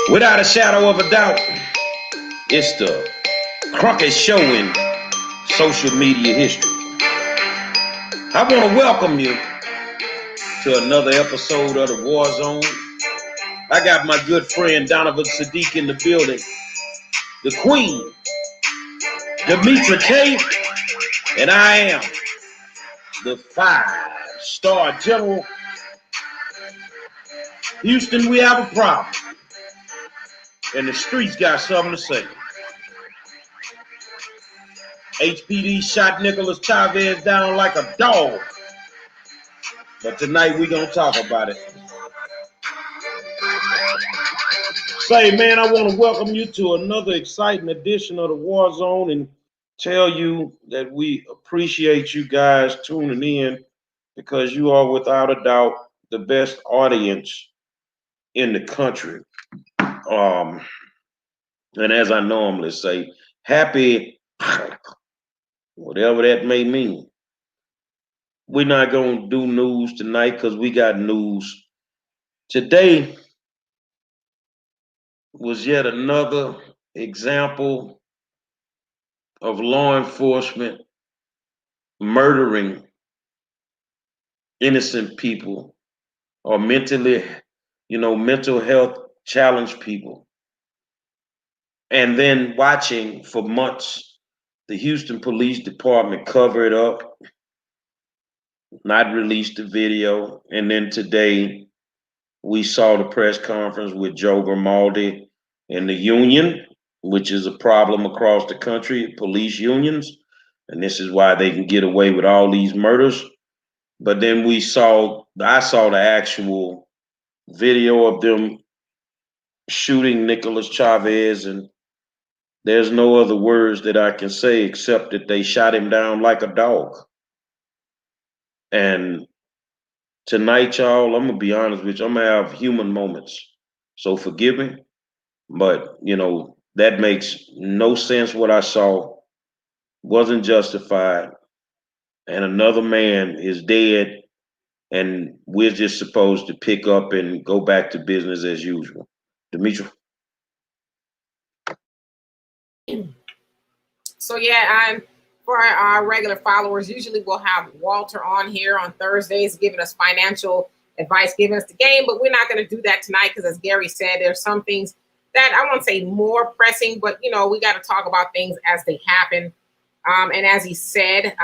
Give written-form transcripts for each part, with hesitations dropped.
Without a shadow of a doubt, it's the Cronkite Show in social media history. I want to welcome you to another episode of the War Zone. I got my good friend Donovan Sadiq in the building, the Queen, Demetra K, and I am the 5-star general. Houston, we have a problem, and the streets got something to say. HPD shot Nicholas Chavez down like a dog. But tonight we gonna talk about it. Say, man, I want to welcome you to another exciting edition of the War Zone and tell you that we appreciate you guys tuning in because you are without a doubt the best audience in the country. And as I normally say, happy, whatever that may mean. We're not going to do news tonight because we got news. Today was yet another example of law enforcement murdering innocent people or mental health challenged people. And then watching for months the Houston Police Department cover it up, not release the video. And then today we saw the press conference with Joe Grimaldi and the union, which is a problem across the country, police unions. And this is why they can get away with all these murders. But then I saw the actual video of them shooting Nicholas Chavez, and there's no other words that I can say except that they shot him down like a dog. And tonight, y'all, I'm gonna be honest with you, I'm gonna have human moments. So forgive me, but that makes no sense what I saw, wasn't justified, and another man is dead, and we're just supposed to pick up and go back to business as usual. Demetra? So yeah, for our regular followers, usually we'll have Walter on here on Thursdays giving us financial advice, giving us the game, but we're not going to do that tonight because, as Gary said, there's some things that I won't say more pressing, but we got to talk about things as they happen. And as he said,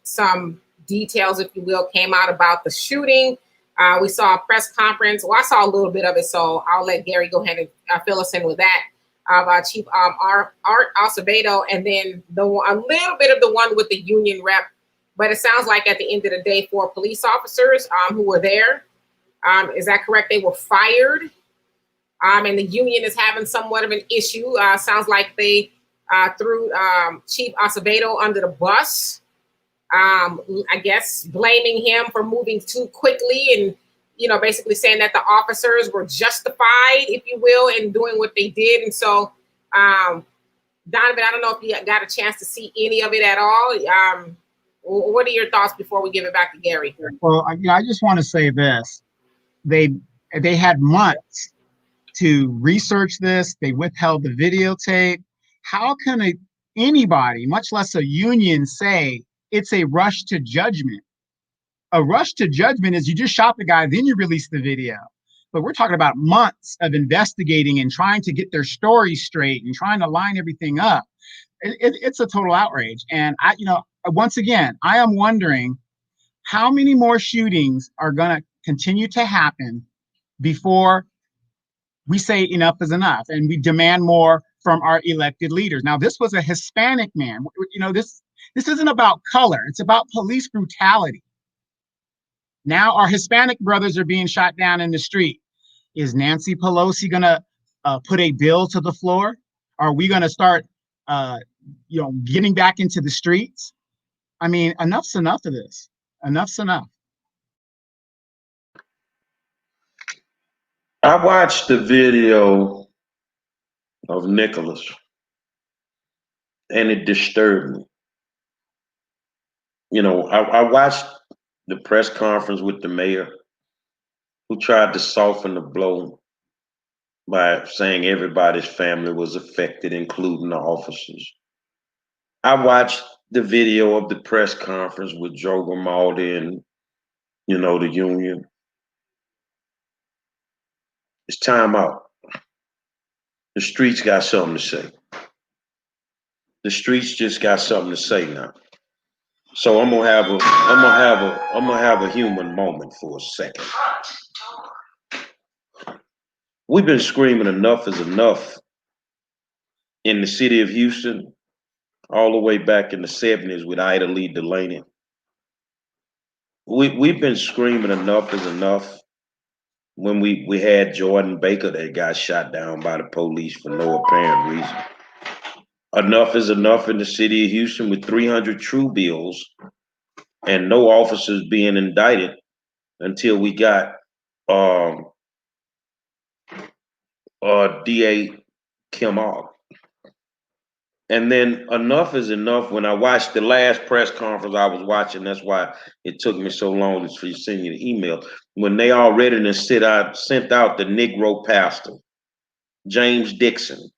some details, if you will, came out about the shooting. We saw a press conference. Well, I saw a little bit of it, so I'll let Gary go ahead and fill us in with that. Of Chief Art Acevedo, and then a little bit of the one with the union rep. But it sounds like at the end of the day, 4 police officers who were there, is that correct? They were fired, and the union is having somewhat of an issue. Sounds like they threw Chief Acevedo under the bus. I guess blaming him for moving too quickly and basically saying that the officers were justified, if you will, in doing what they did. And so, Donovan, I don't know if you got a chance to see any of it at all. What are your thoughts before we give it back to Gary? Well, I just want to say this. They had months to research this. They withheld the videotape. How can anybody, much less a union, say it's a rush to judgment? A rush to judgment is you just shot the guy, then you release the video. But we're talking about months of investigating and trying to get their story straight and trying to line everything up. It's a total outrage. And once again, I am wondering how many more shootings are going to continue to happen before we say enough is enough and we demand more from our elected leaders. Now, this was a Hispanic man. This isn't about color. It's about police brutality. Now our Hispanic brothers are being shot down in the street. Is Nancy Pelosi going to put a bill to the floor? Are we going to start, getting back into the streets? I mean, enough's enough of this. Enough's enough. I watched the video of Nicholas, and it disturbed me. I watched the press conference with the mayor, who tried to soften the blow. by saying everybody's family was affected, including the officers. I watched the video of the press conference with Joe Grimaldi and, the union. It's time out. The streets got something to say. The streets just got something to say now. So I'm gonna have a human moment for a second. We've been screaming enough is enough in the city of Houston all the way back in the 70s with Ida Lee Delaney. We've been screaming enough is enough when we had Jordan Baker that got shot down by the police for no apparent reason. Enough is enough in the city of Houston with 300 true bills and no officers being indicted until we got DA Kim Ogg. And then enough is enough. When I watched the last press conference I was watching, that's why it took me so long to send you the email. When they already sent out the Negro pastor, James Dixon,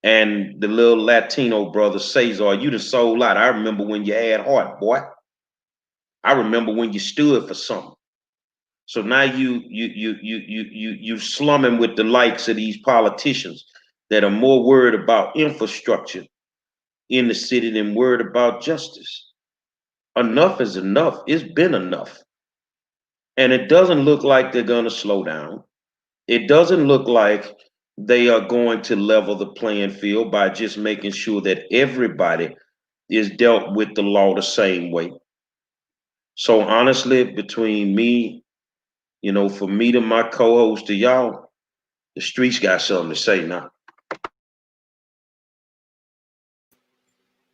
and the little Latino brother Cesar, you done sold out. I remember when you had heart, boy. I remember when you stood for something. So now you slumming with the likes of these politicians that are more worried about infrastructure in the city than worried about justice. Enough is enough. It's been enough. And it doesn't look like they're going to slow down. It doesn't look like they are going to level the playing field by just making sure that everybody is dealt with the law the same way. So honestly, between me, for me to my co-host to y'all, the streets got something to say now.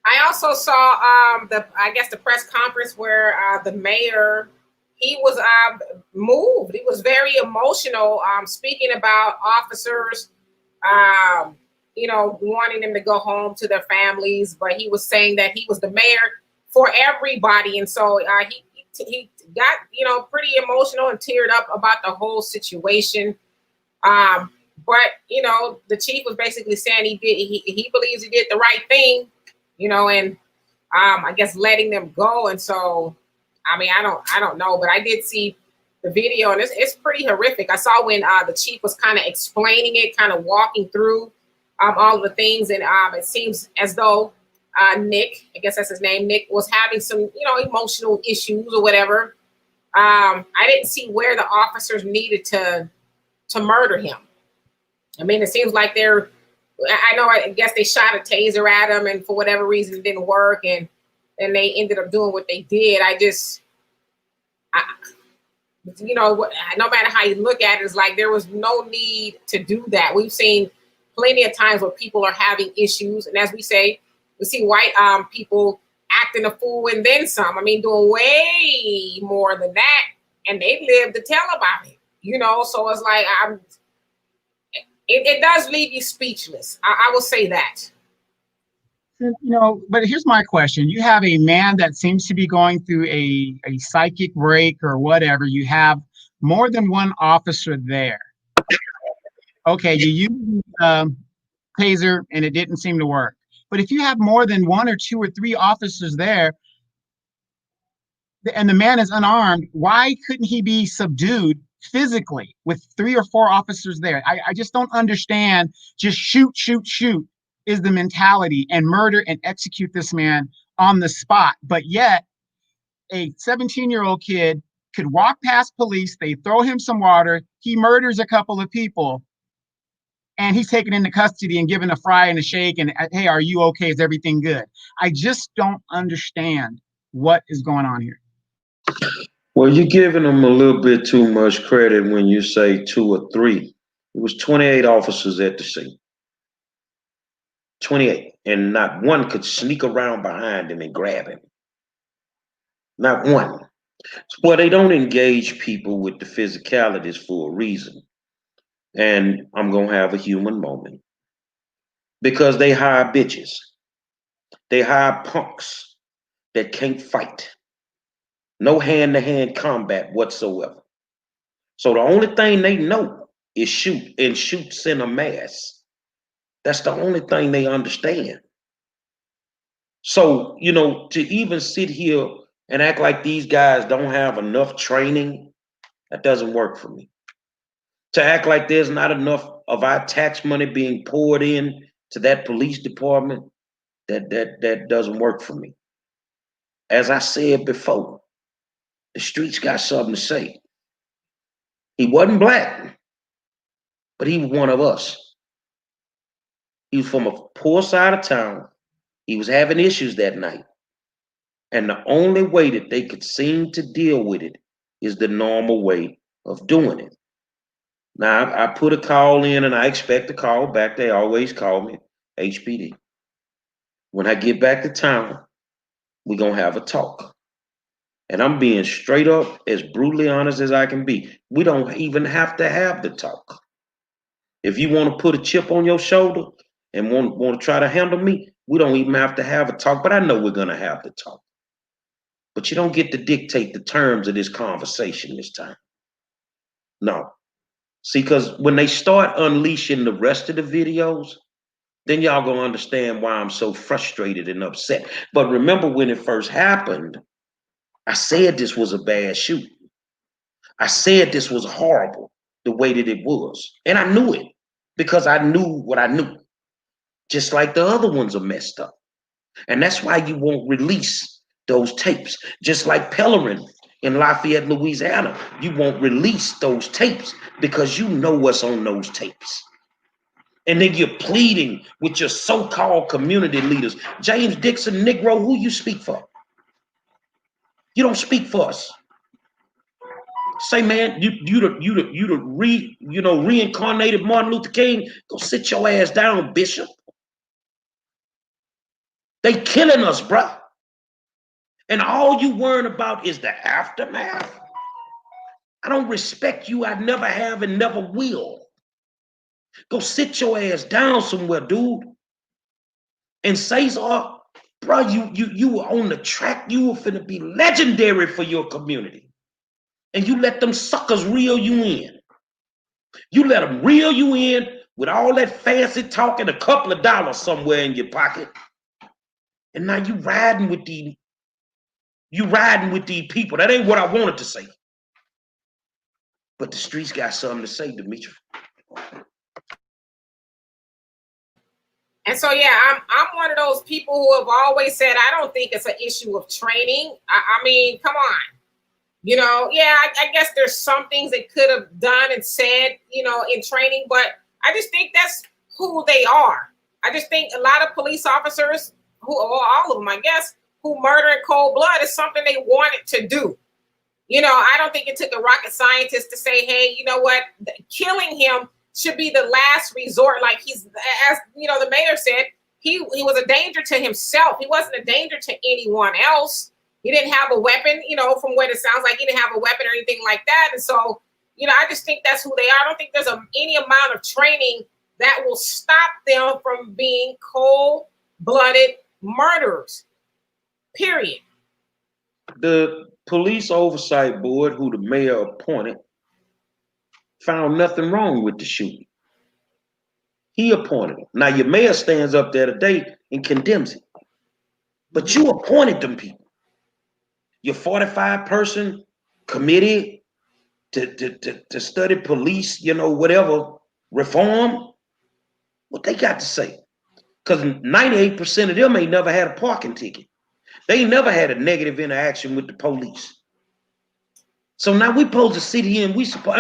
I also saw the press conference where the mayor, he was moved. He was very emotional, speaking about officers, wanting them to go home to their families. But he was saying that he was the mayor for everybody, and so he got pretty emotional and teared up about the whole situation. But the chief was basically saying he believes he did the right thing, and I guess letting them go. And so, I don't know, but I did see the video, and it's pretty horrific. I saw when the chief was kind of explaining it, kind of walking through all of the things, and it seems as though Nick, I guess that's his name, Nick, was having some emotional issues or whatever. I didn't see where the officers needed to murder him. It seems like I guess they shot a taser at him, and for whatever reason it didn't work, and they ended up doing what they did. No matter how you look at it, it's like there was no need to do that. We've seen plenty of times where people are having issues, and as we say, we see white people acting a fool and then some. Doing way more than that, and they live to tell about it. So it's like it does leave you speechless. I will say that. But here's my question. You have a man that seems to be going through a psychic break or whatever. You have more than one officer there. Okay, you use taser and it didn't seem to work. But if you have more than one or two or three officers there, and the man is unarmed, why couldn't he be subdued physically with three or four officers there? I just don't understand. Just shoot is the mentality, and murder and execute this man on the spot. But yet a 17-year-old kid could walk past police, they throw him some water, he murders a couple of people, and he's taken into custody and given a fry and a shake and, hey, are you okay? Is everything good? I just don't understand what is going on here. Well, you're giving them a little bit too much credit when you say two or three. It was 28 officers at the scene. 28. And not one could sneak around behind him and grab him. Not one. Well, they don't engage people with the physicalities for a reason. And I'm going to have a human moment. Because they hire bitches. They hire punks that can't fight. No hand-to-hand combat whatsoever. So the only thing they know is shoot, and shoots in a mass. That's the only thing they understand. So, to even sit here and act like these guys don't have enough training, that doesn't work for me. To act like there's not enough of our tax money being poured in to that police department, that doesn't work for me. As I said before, the streets got something to say. He wasn't black, but he was one of us. He was from a poor side of town. He was having issues that night. And the only way that they could seem to deal with it is the normal way of doing it. Now, I put a call in and I expect a call back. They always call me, HPD. When I get back to town, we're going to have a talk. And I'm being straight up, as brutally honest as I can be. We don't even have to have the talk. If you want to put a chip on your shoulder and want to try to handle me, we don't even have to have a talk. But I know we're going to have the talk. But you don't get to dictate the terms of this conversation this time. No. See, because when they start unleashing the rest of the videos, then y'all gonna understand why I'm so frustrated and upset. But remember when it first happened, I said this was a bad shooting. I said this was horrible the way that it was. And I knew it because I knew what I knew. Just like the other ones are messed up. And that's why you won't release those tapes. Just like Pellerin in Lafayette, Louisiana, you won't release those tapes because you know what's on those tapes. And then you're pleading with your so-called community leaders. James Dixon, Negro, who you speak for? You don't speak for us. Say, man, you the reincarnated Martin Luther King. Go sit your ass down, Bishop. They killing us, bruh. And all you worrying about is the aftermath. I don't respect you. I never have and never will. Go sit your ass down somewhere, dude. And Cesar, bro, you were on the track. You were finna be legendary for your community. And you let them suckers reel you in. You let them reel you in with all that fancy talk and a couple of dollars somewhere in your pocket. And now you riding with these people. That ain't what I wanted to say. But the streets got something to say, Demetri. And so, yeah, I'm one of those people who have always said I don't think it's an issue of training. I mean, come on. I guess there's some things they could have done and said, in training, but I just think that's who they are. I just think a lot of police officers, all of them, I guess, who murder in cold blood is something they wanted to do. I don't think it took a rocket scientist to say, hey, you know what, killing him should be the last resort. Like as the mayor said, he was a danger to himself. He wasn't a danger to anyone else. He didn't have a weapon, from what it sounds like, he didn't have a weapon or anything like that. And so, I just think that's who they are. I don't think there's any amount of training that will stop them from being cold-blooded murderers, period. The police oversight board, who the mayor appointed, found nothing wrong with the shooting. He appointed him. Now, your mayor stands up there today and condemns it. But you appointed them people. Your 45-person committee to study police, whatever, reform, what they got to say? Because 98% of them ain't never had a parking ticket. They ain't never had a negative interaction with the police. So now we supposed to sit here and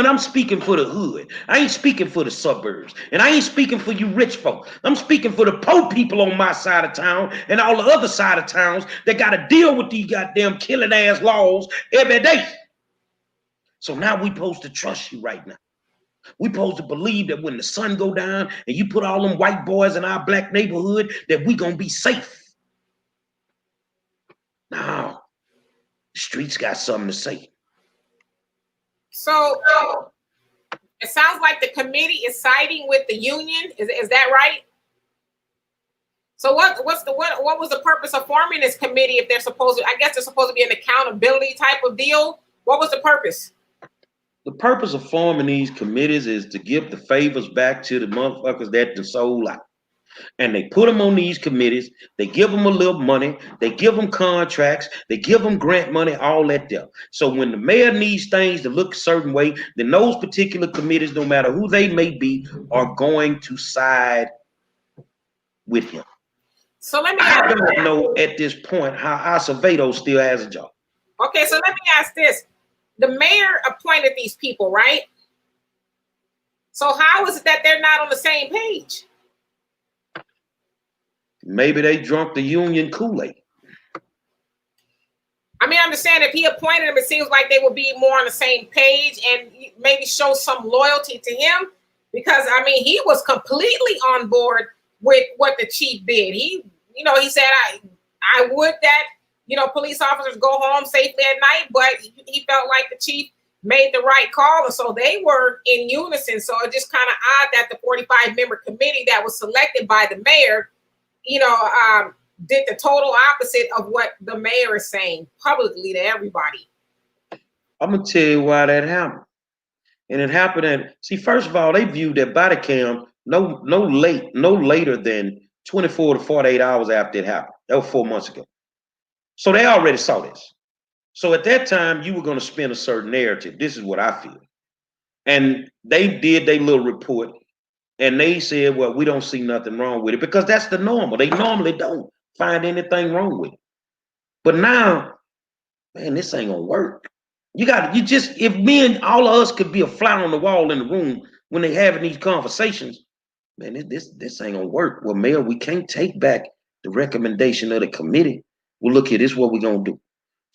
I'm speaking for the hood. I ain't speaking for the suburbs. And I ain't speaking for you rich folk. I'm speaking for the poor people on my side of town and all the other side of towns that got to deal with these goddamn killing ass laws every day. So now we supposed to trust you right now. We supposed to believe that when the sun go down and you put all them white boys in our black neighborhood, that we gonna be safe. Now, the streets got something to say. So it sounds like the committee is siding with the union. Is that right? So what was the purpose of forming this committee if they're supposed to? I guess they're supposed to be an accountability type of deal. What was the purpose? The purpose of forming these committees is to give the favors back to the motherfuckers that the sold out. And they put them on these committees. They give them a little money. They give them contracts. They give them grant money, all that there. So when the mayor needs things to look a certain way, then those particular committees, no matter who they may be, are going to side with him. So let me I ask don't know at this point how Acevedo still has a job. Okay, so let me ask this. The mayor appointed these people, right? So how is it that they're not on the same page? Maybe they drunk the union Kool-Aid. I mean, I understand if he appointed them, it seems like they would be more on the same page and maybe show some loyalty to him. Because, I mean, he was completely on board with what the chief did. He said, I would that, police officers go home safely at night, but he felt like the chief made the right call. And so they were in unison. So it's just kind of odd that the 45-member committee that was selected by the mayor, did the total opposite of what the mayor is saying publicly to everybody. I'm going to tell you why that happened. And it happened at, see, first of all, they viewed that body cam no later than 24 to 48 hours after it happened. That was 4 months ago. So they already saw this. So at that time, you were going to spin a certain narrative. This is what I feel. And they did their little report. And they said, well, we don't see nothing wrong with it because that's the normal. They normally don't find anything wrong with it. But now, man, this ain't going to work. If me and all of us could be a fly on the wall in the room when they having these conversations, man, this ain't gonna work. Well, Mayor, we can't take back the recommendation of the committee. Well, look here, this is what we're gonna do.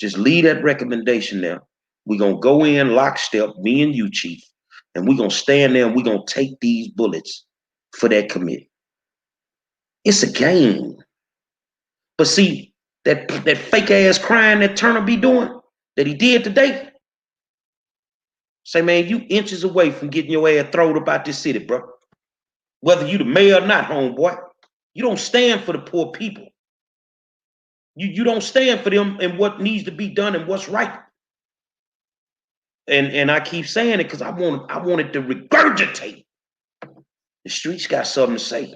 Just leave that recommendation there. We're gonna go in lockstep, me and you, Chief, and we're gonna stand there and we're gonna take these bullets for that committee. It's a game. But see, that fake ass crime that Turner be doing, that he did today. Say, man, you inches away from getting your ass thrown about this city, bro. Whether you the mayor or not, homeboy. You don't stand for the poor people. You don't stand for them and what needs to be done and what's right. And I keep saying it because I wanted to regurgitate. The streets got something to say.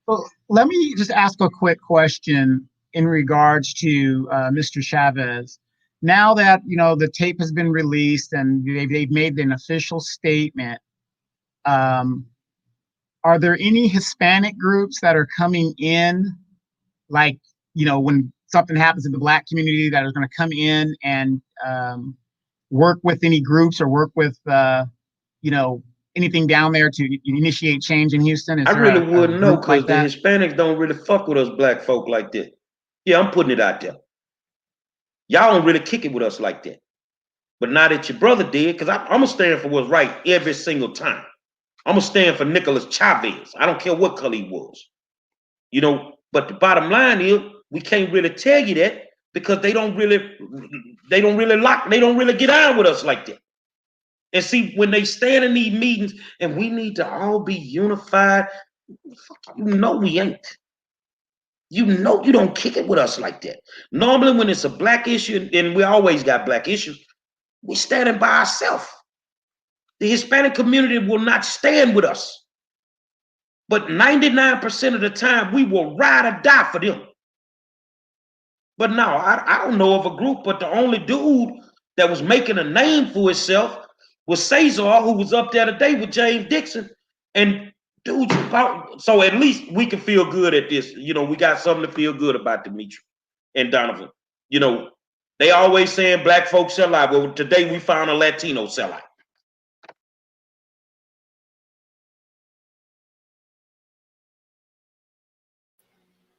Well, let me just ask a quick question in regards to Mr. Chavez. Now that the tape has been released and they've made an official statement, are there any Hispanic groups that are coming in, like when something happens in the Black community, that are going to come in and work with any groups or work with anything down there to initiate change in Houston? I really wouldn't know because like the Hispanics don't really fuck with us black folk like that. Yeah, I'm putting it out there. Y'all don't really kick it with us like that. But now that your brother did, because I'm going to stand for what's right every single time. I'm going to stand for Nicholas Chavez. I don't care what color he was. But the bottom line is we can't really tell you that because they don't really get on with us like that. And see, when they stand in these meetings and we need to all be unified, we ain't. You don't kick it with us like that. Normally, when it's a black issue, and we always got black issues, we're standing by ourselves. The Hispanic community will not stand with us. But 99% of the time, we will ride or die for them. But no, I don't know of a group, but the only dude that was making a name for himself was Cesar, who was up there today with James Dixon. And dude, so at least we can feel good at this. We got something to feel good about, Dimitri and Donovan. They always saying black folks sell out. Well, today we found a Latino sellout.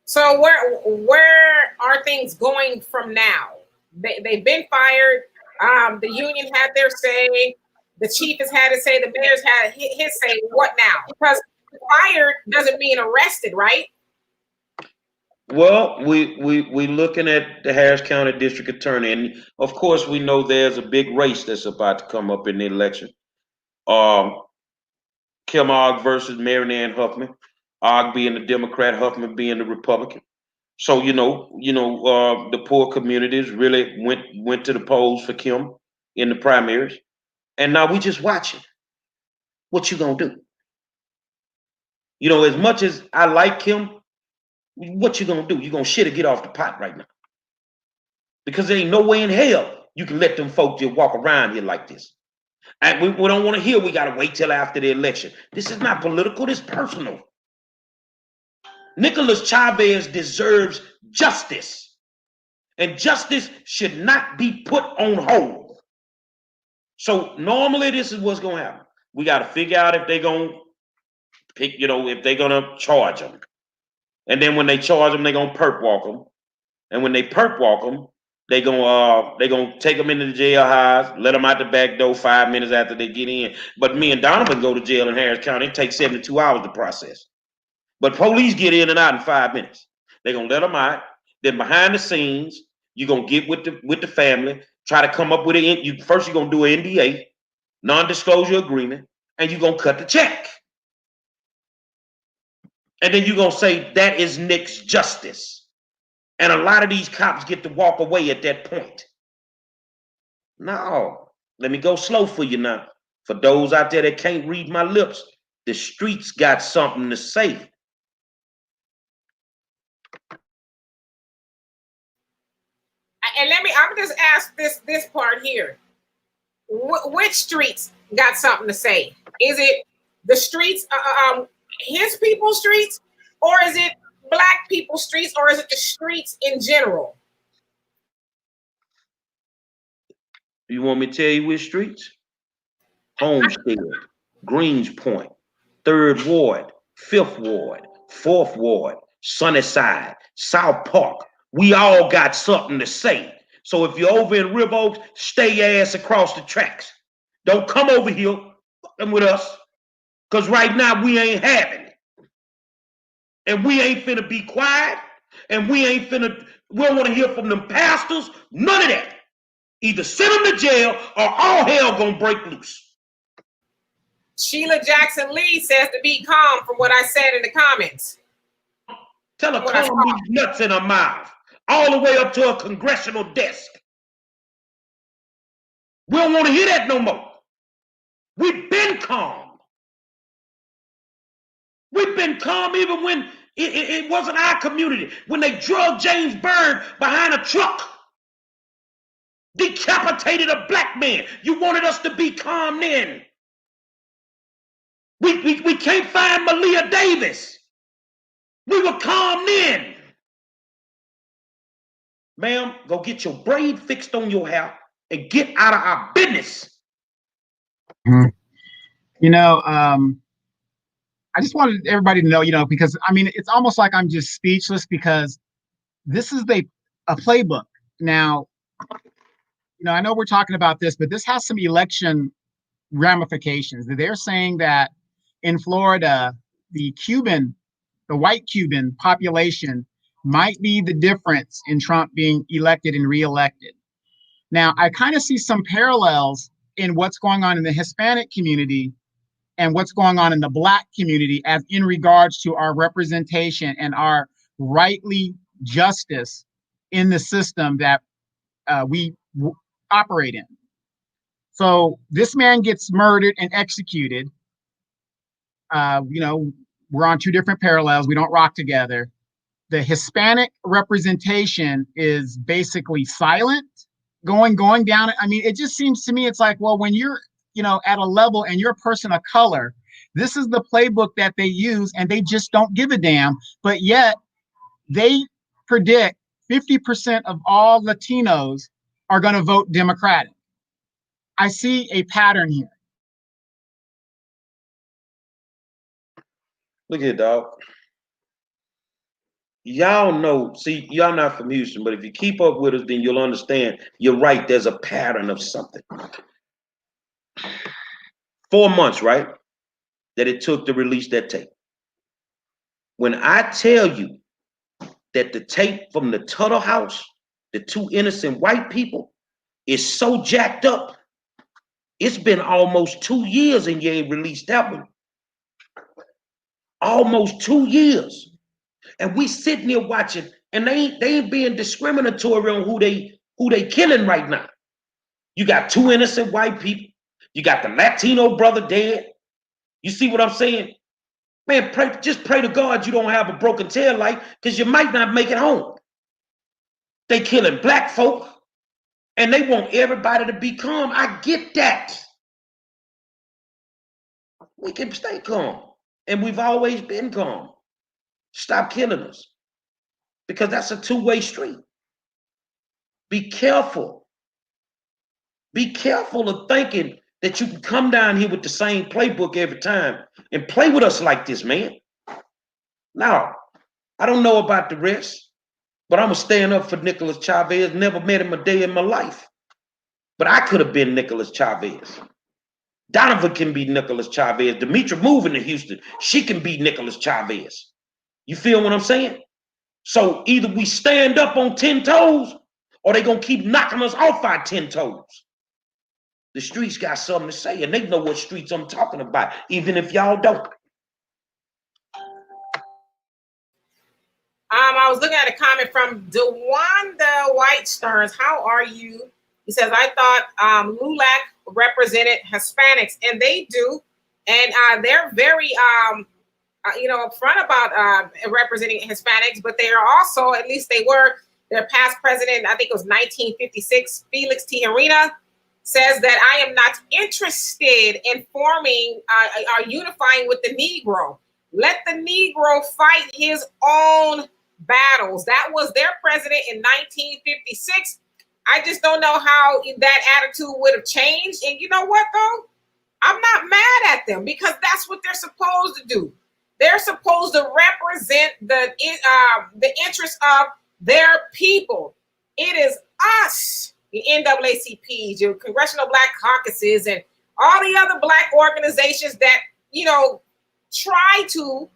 So where are things going from now? They've been fired. The union had their say. The chief has had his say. The mayor's had his say. What now? Because fired doesn't mean arrested, right? Well, we looking at the Harris County District Attorney, and of course we know there's a big race that's about to come up in the election. Kim Ogg versus Mary Ann Huffman. Ogg being the Democrat, Huffman being the Republican. So the poor communities really went to the polls for Kim. in the primaries, and now we just watching. What you gonna do? You know, as much as I like him, what you gonna do? You gonna shit or get off the pot right now? Because there ain't no way in hell you can let them folks just walk around here like this. And we don't want to hear we gotta wait till after the election. This is not political, this is personal. Nicholas Chavez deserves justice. And justice should not be put on hold. So normally this is what's gonna happen. We gotta figure out if they're gonna pick, if they're gonna charge them. And then when they charge them, they're gonna perp walk them. And when they perp walk them, they're gonna take them into the jailhouse, let them out the back door 5 minutes after they get in. But me and Donovan go to jail in Harris County. It takes 72 hours to process. But police get in and out in 5 minutes. They're gonna let them out. Then behind the scenes, you're gonna get with the family, try to come up with first you're gonna do an NDA, non-disclosure agreement, and you're gonna cut the check. And then you're gonna say that is Nick's justice. And a lot of these cops get to walk away at that point. No, let me go slow for you now. For those out there that can't read my lips, the streets got something to say. And I'm just ask this part here. Which streets got something to say? Is it the streets, his people's streets, or is it Black people's streets, or is it the streets in general? You want me to tell you which streets? Homestead, Greenspoint, 3rd Ward, 5th Ward, 4th Ward, Sunnyside, South Park. We all got something to say. So if you're over in River Oaks, stay your ass across the tracks. Don't come over here fucking with us, because right now we ain't having it. And we ain't finna be quiet, and we don't want to hear from them pastors, none of that. Either send them to jail or all hell gonna break loose. Sheila Jackson Lee says to be calm from what I said in the comments. Tell her calm these nuts in her mouth, all the way up to a congressional desk. We don't want to hear that no more. We've been calm. We've been calm even when it wasn't our community. When they drugged James Byrd behind a truck, decapitated a Black man. You wanted us to be calm then. We can't find Malia Davis. We were calm then. Ma'am, go get your braid fixed on your hair and get out of our business. I just wanted everybody to know, because I mean, it's almost like I'm just speechless, because this is a playbook. Now, I know we're talking about this, but this has some election ramifications. They're saying that in Florida, the white Cuban population might be the difference in Trump being elected and reelected. Now, I kind of see some parallels in what's going on in the Hispanic community and what's going on in the Black community as in regards to our representation and our rightly justice in the system that we operate in. So this man gets murdered and executed. We're on two different parallels. We don't rock together. The Hispanic representation is basically silent, going down. I mean, it just seems to me, it's like, well, when you're, at a level and you're a person of color, this is the playbook that they use, and they just don't give a damn. But yet they predict 50% of all Latinos are going to vote Democratic. I see a pattern here. Look here, dog. Y'all know, see, y'all not from Houston, but if you keep up with us, then you'll understand. You're right, there's a pattern of something. 4 months, right, that it took to release that tape. When I tell you that the tape from the Tuttle house, the 2 innocent white people, is so jacked up, it's been almost 2 years and you ain't released that one. Almost 2 years. And we sitting here watching, and they ain't being discriminatory on who they killing right now. You got two innocent white people. You got the Latino brother dead. You see what I'm saying? Man, just pray to God you don't have a broken tail light, because you might not make it home. They killing black folk, and they want everybody to be calm. I get that. We can stay calm, and we've always been calm. Stop killing us, because that's a two-way street. Be careful. Be careful of thinking that you can come down here with the same playbook every time and play with us like this, man. Now, I don't know about the rest, but I'm going to stand up for Nicholas Chavez. Never met him a day in my life. But I could have been Nicholas Chavez. Donovan can be Nicholas Chavez. Demetra moving to Houston, she can be Nicholas Chavez. You feel what I'm saying? So either we stand up on 10 toes, or they going to keep knocking us off our 10 toes. The streets got something to say, and they know what streets I'm talking about, even if y'all don't. I was looking at a comment from DeWanda White Stearns. How are you? He says, I thought LULAC represented Hispanics, and they do. And they're very, upfront about representing Hispanics, but they are also, at least they were, their past president, I think it was 1956, Felix Tijerina, says that I am not interested in forming or unifying with the Negro. Let the Negro fight his own battles. That was their president in 1956. I just don't know how that attitude would have changed. And you know what, though? I'm not mad at them, because that's what they're supposed to do. They're supposed to represent the interests of their people. It is us, the NAACPs, your Congressional Black Caucuses, and all the other Black organizations that, try to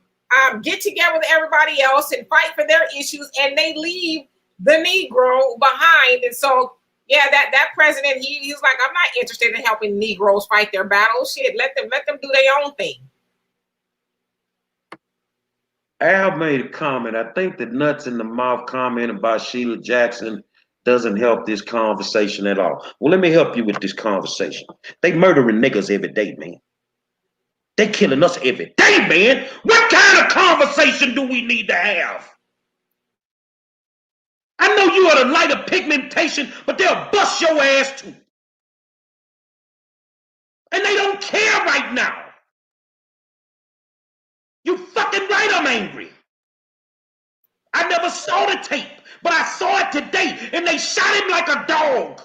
get together with everybody else and fight for their issues, and they leave the Negro behind. And so, yeah, that president, he's like, I'm not interested in helping Negroes fight their battles. Shit, let them do their own thing. Al made a comment. I think the nuts in the mouth comment about Sheila Jackson doesn't help this conversation at all. Well, let me help you with this conversation. They murdering niggas every day, man. They killing us every day, man. What kind of conversation do we need to have? I know you are the light of pigmentation, but they'll bust your ass too. And they don't care right now. You fucking right, I'm angry. I never saw the tape, but I saw it today, and they shot him like a dog.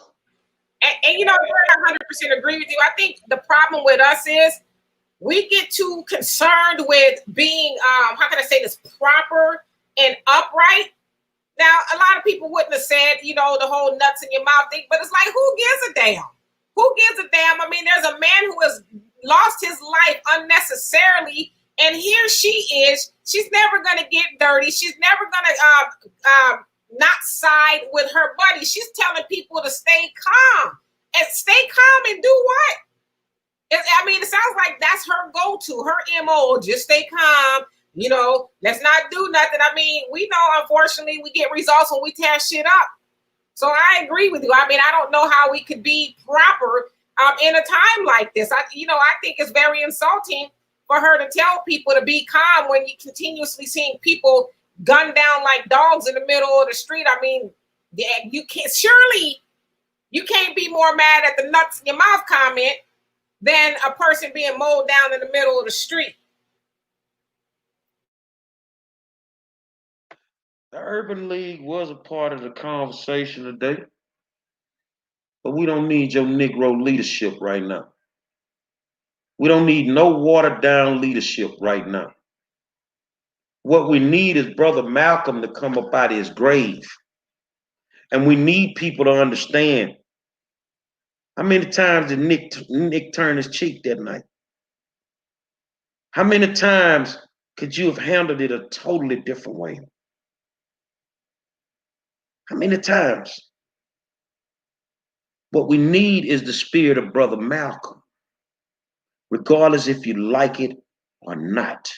And I 100% agree with you. I think the problem with us is we get too concerned with being, how can I say this, proper and upright. Now, a lot of people wouldn't have said, the whole nuts in your mouth thing, but it's like, who gives a damn? Who gives a damn? I mean, there's a man who has lost his life unnecessarily, and here she is. She's never going to get dirty. She's never going to not side with her buddy. She's telling people to stay calm. And stay calm and do what? It sounds like that's her go-to, her MO, just stay calm. Let's not do nothing. I mean, we know, unfortunately, we get results when we tear shit up. So I agree with you. I mean, I don't know how we could be proper in a time like this. I think it's very insulting for her to tell people to be calm when you continuously seeing people gunned down like dogs in the middle of the street. I mean, yeah, you can't be more mad at the nuts in your mouth comment than a person being mowed down in the middle of the street. The Urban League was a part of the conversation today, but we don't need your Negro leadership right now. We don't need no watered down leadership right now. What we need is Brother Malcolm to come up out of his grave. And we need people to understand. How many times did Nick turn his cheek that night? How many times could you have handled it a totally different way? How many times? What we need is the spirit of Brother Malcolm, regardless if you like it or not.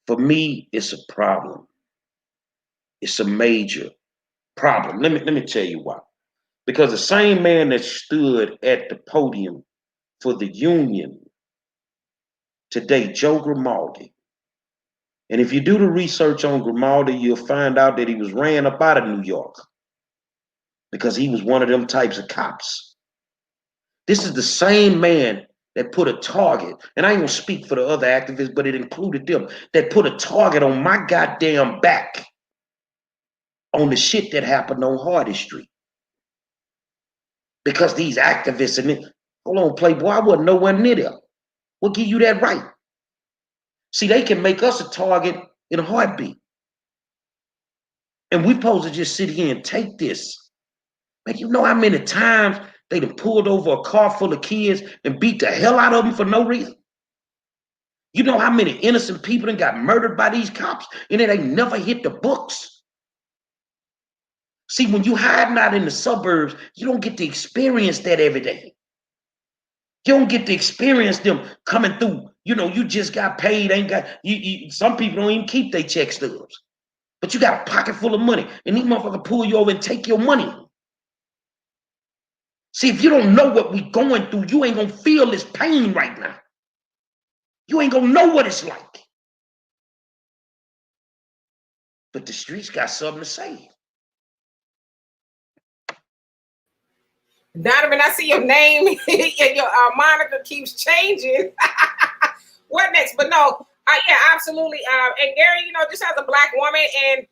For me, it's a problem. It's a major problem. Let me tell you why. Because the same man that stood at the podium for the union today, Joe Grimaldi. And if you do the research on Grimaldi, you'll find out that he was ran up out of New York because he was one of them types of cops. This is the same man that put a target, and I ain't gonna speak for the other activists, but it included them, that put a target on my goddamn back on the shit that happened on Hardy Street. Because these activists and me, hold on, Playboy, I wasn't nowhere near there. What give you that right? See, they can make us a target in a heartbeat. And we supposed to just sit here and take this. Man, you know how many times they done pulled over a car full of kids and beat the hell out of them for no reason? You know how many innocent people done got murdered by these cops and it ain't never hit the books? See, when you hiding out in the suburbs, you don't get to experience that every day. You don't get to experience them coming through. You know, you just got paid, ain't got, some people don't even keep their check stubs. But you got a pocket full of money, and these motherfuckers pull you over and take your money. See, if you don't know what we going through, you ain't gonna feel this pain right now. You ain't gonna know what it's like. But the streets got something to say. Donovan, I see your name and your moniker keeps changing. What next? But no, yeah, absolutely. And Gary, you know, just as a Black woman, and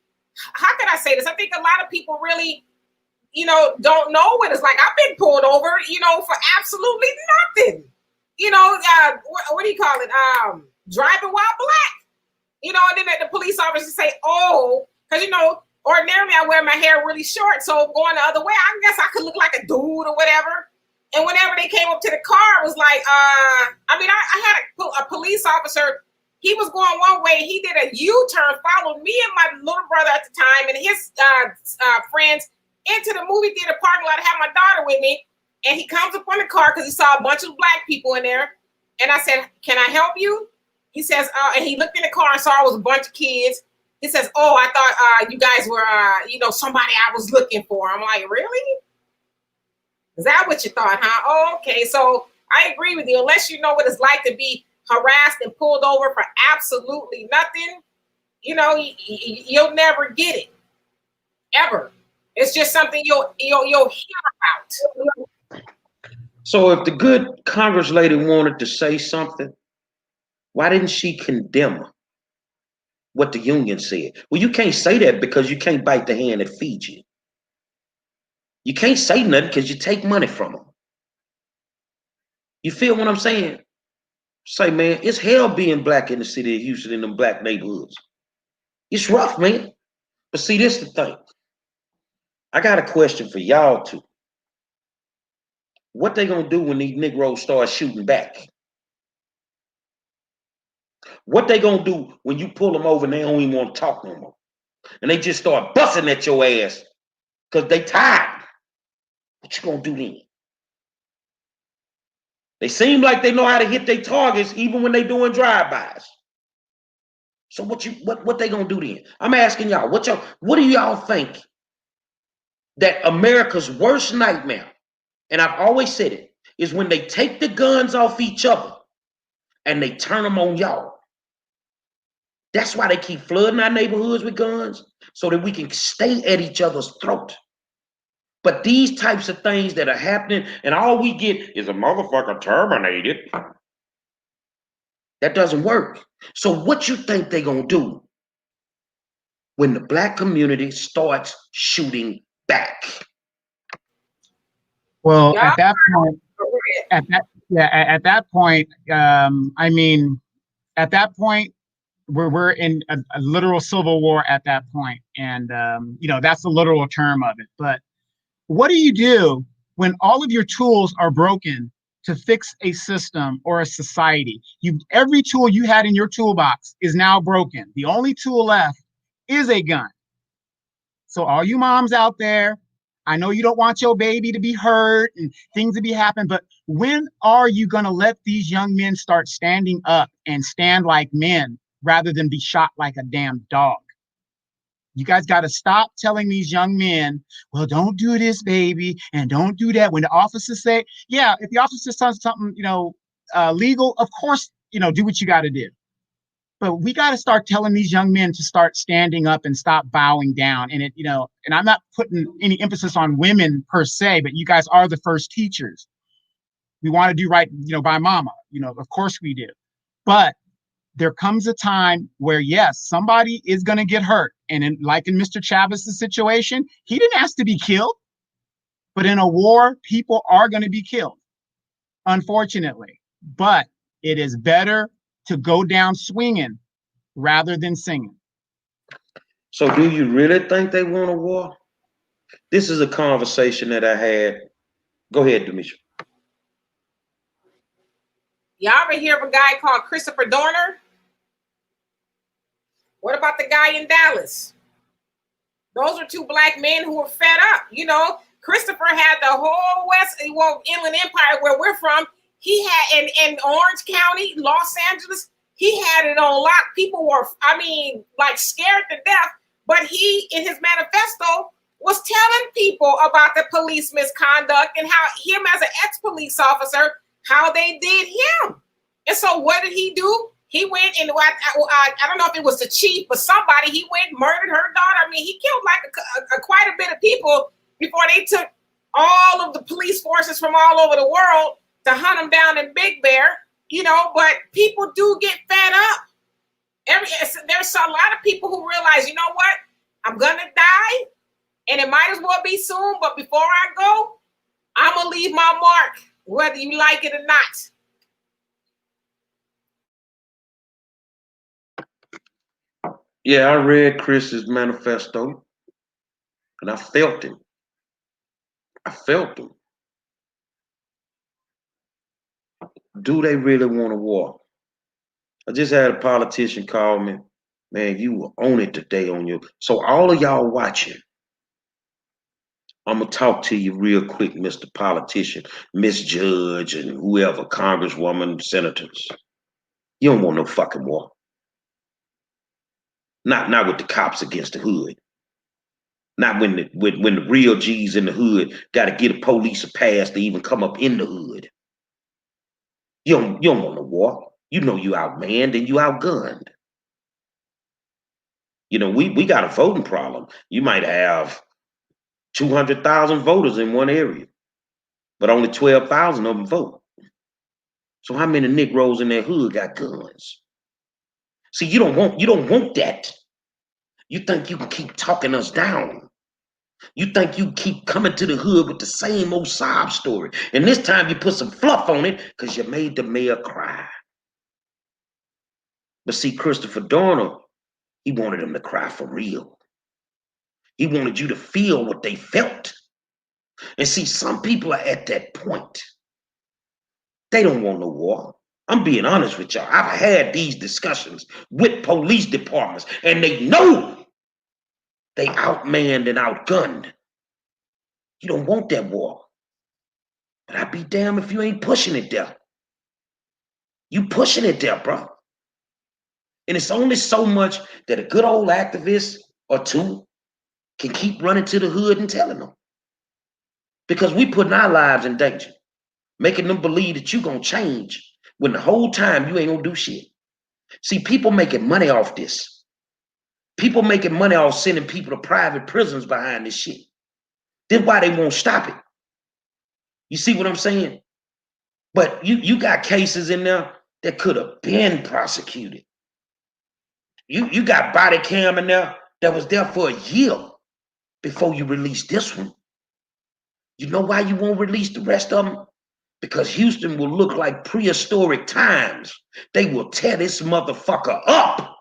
how can I say this? I think a lot of people really, you know, don't know what it's like. I've been pulled over, you know, for absolutely nothing. You know, what do you call it? Driving while Black. You know, and then the police officer say, "Oh," because you know, ordinarily I wear my hair really short, so going the other way, I guess I could look like a dude or whatever. And whenever they came up to the car, it was like, I had a police officer. He was going one way. He did a U-turn, followed me and my little brother at the time and his friends into the movie theater parking lot. I had my daughter with me, and he comes up on the car because he saw a bunch of Black people in there. And I said, "Can I help you?" He says, and he looked in the car and saw it was a bunch of kids. He says, "Oh, I thought you guys were, you know, somebody I was looking for." I'm like, "Really? Is that what you thought, huh?" Oh, okay. So I agree with you. Unless you know what it's like to be harassed and pulled over for absolutely nothing, you know, you'll never get it, ever. It's just something you'll hear about. So if the good Congress lady wanted to say something, why didn't she condemn what the union said? Well, you can't say that because you can't bite the hand that feeds you. You can't say nothing because you take money from them. You feel what I'm saying? Say, man, it's hell being Black in the city of Houston in them Black neighborhoods. It's rough, man. But see, this is the thing. I got a question for y'all too. What they gonna do when these Negroes start shooting back? What they gonna do when you pull them over and they don't even want to talk no more? And they just start busting at your ass because they tired. What you gonna do then? They seem like they know how to hit their targets even when they doing drive-bys. So what they gonna do then? I'm asking y'all, what do y'all think that America's worst nightmare, and I've always said it, is when they take the guns off each other and they turn them on y'all. That's why they keep flooding our neighborhoods with guns, so that we can stay at each other's throat. But these types of things that are happening, and all we get is a motherfucker terminated. That doesn't work. So what you think they gonna do when the Black community starts shooting back? Well, Yeah. at that point, I mean, at that point, we're in a literal civil war at that point, and you know, that's the literal term of it. But what do you do when all of your tools are broken to fix a system or a society? Every tool you had in your toolbox is now broken. The only tool left is a gun. So all you moms out there, I know you don't want your baby to be hurt and things to be happening, but when are you going to let these young men start standing up and stand like men rather than be shot like a damn dog? You guys got to stop telling these young men, well, don't do this, baby, and don't do that. When the officers say, yeah, if the officer says something, legal, of course, do what you got to do. But we got to start telling these young men to start standing up and stop bowing down. And and I'm not putting any emphasis on women per se, but you guys are the first teachers. We want to do right, by mama, of course we do. But there comes a time where, yes, somebody is going to get hurt. And like in Mr. Chavez's situation, he didn't ask to be killed. But in a war, people are going to be killed, unfortunately. But it is better to go down swinging rather than singing. So do you really think they want a war? This is a conversation that I had. Go ahead, Demetria. Y'all ever hear of a guy called Christopher Dorner? What about the guy in Dallas? Those are two black men who were fed up. Christopher had the whole Inland Empire where we're from. He had in Orange County, Los Angeles, he had it on lock. People were, scared to death. But he, in his manifesto, was telling people about the police misconduct and how him as an ex-police officer, how they did him. And so what did he do? He went and I don't know if it was the chief, but somebody, he went and murdered her daughter. He killed quite a bit of people before they took all of the police forces from all over the world to hunt them down in Big Bear, but people do get fed up. There's a lot of people who realize, you know what? I'm going to die and it might as well be soon. But before I go, I'm going to leave my mark, whether you like it or not. Yeah, I read Chris's manifesto and I felt him. Do they really want a war? I just had a politician call me. Man, you were on it today on your. So all of y'all watching, I'm going to talk to you real quick, Mr. Politician, Miss Judge, and whoever, Congresswoman, senators. You don't want no fucking war. Not with the cops against the hood. Not when the real G's in the hood got to get a police a pass to even come up in the hood. You don't want no war. You outmanned and you outgunned. We got a voting problem. You might have 200,000 voters in one area, but only 12,000 of them vote. So how many Negroes in that hood got guns? See, you don't want that. You think you can keep talking us down. You think you keep coming to the hood with the same old sob story. And this time you put some fluff on it because you made the mayor cry. But see, Christopher Dorner, he wanted them to cry for real. He wanted you to feel what they felt. And see, some people are at that point. They don't want no war. I'm being honest with y'all. I've had these discussions with police departments, and they know they outmanned and outgunned. You don't want that war. But I'd be damned if you ain't pushing it there. You pushing it there, bro. And it's only so much that a good old activist or two can keep running to the hood and telling them. Because we putting our lives in danger, making them believe that you're going to change when the whole time you ain't going to do shit. See, people making money off this. People making money off sending people to private prisons behind this shit. That's why they won't stop it. You see what I'm saying? But you got cases in there that could have been prosecuted. You got body cam in there that was there for a year before you release this one. You know why you won't release the rest of them? Because Houston will look like prehistoric times. They will tear this motherfucker up.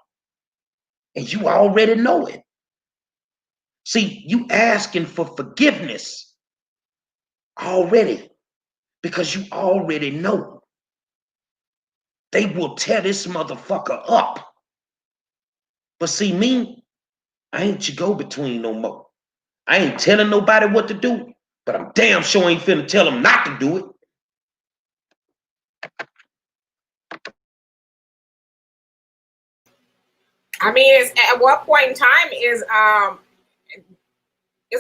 And you already know it. See, you asking for forgiveness already because you already know they will tear this motherfucker up. But see, me, I ain't your go-between no more. I ain't telling nobody what to do, but I'm damn sure ain't finna tell them not to do it. I mean, it's, at what point in time is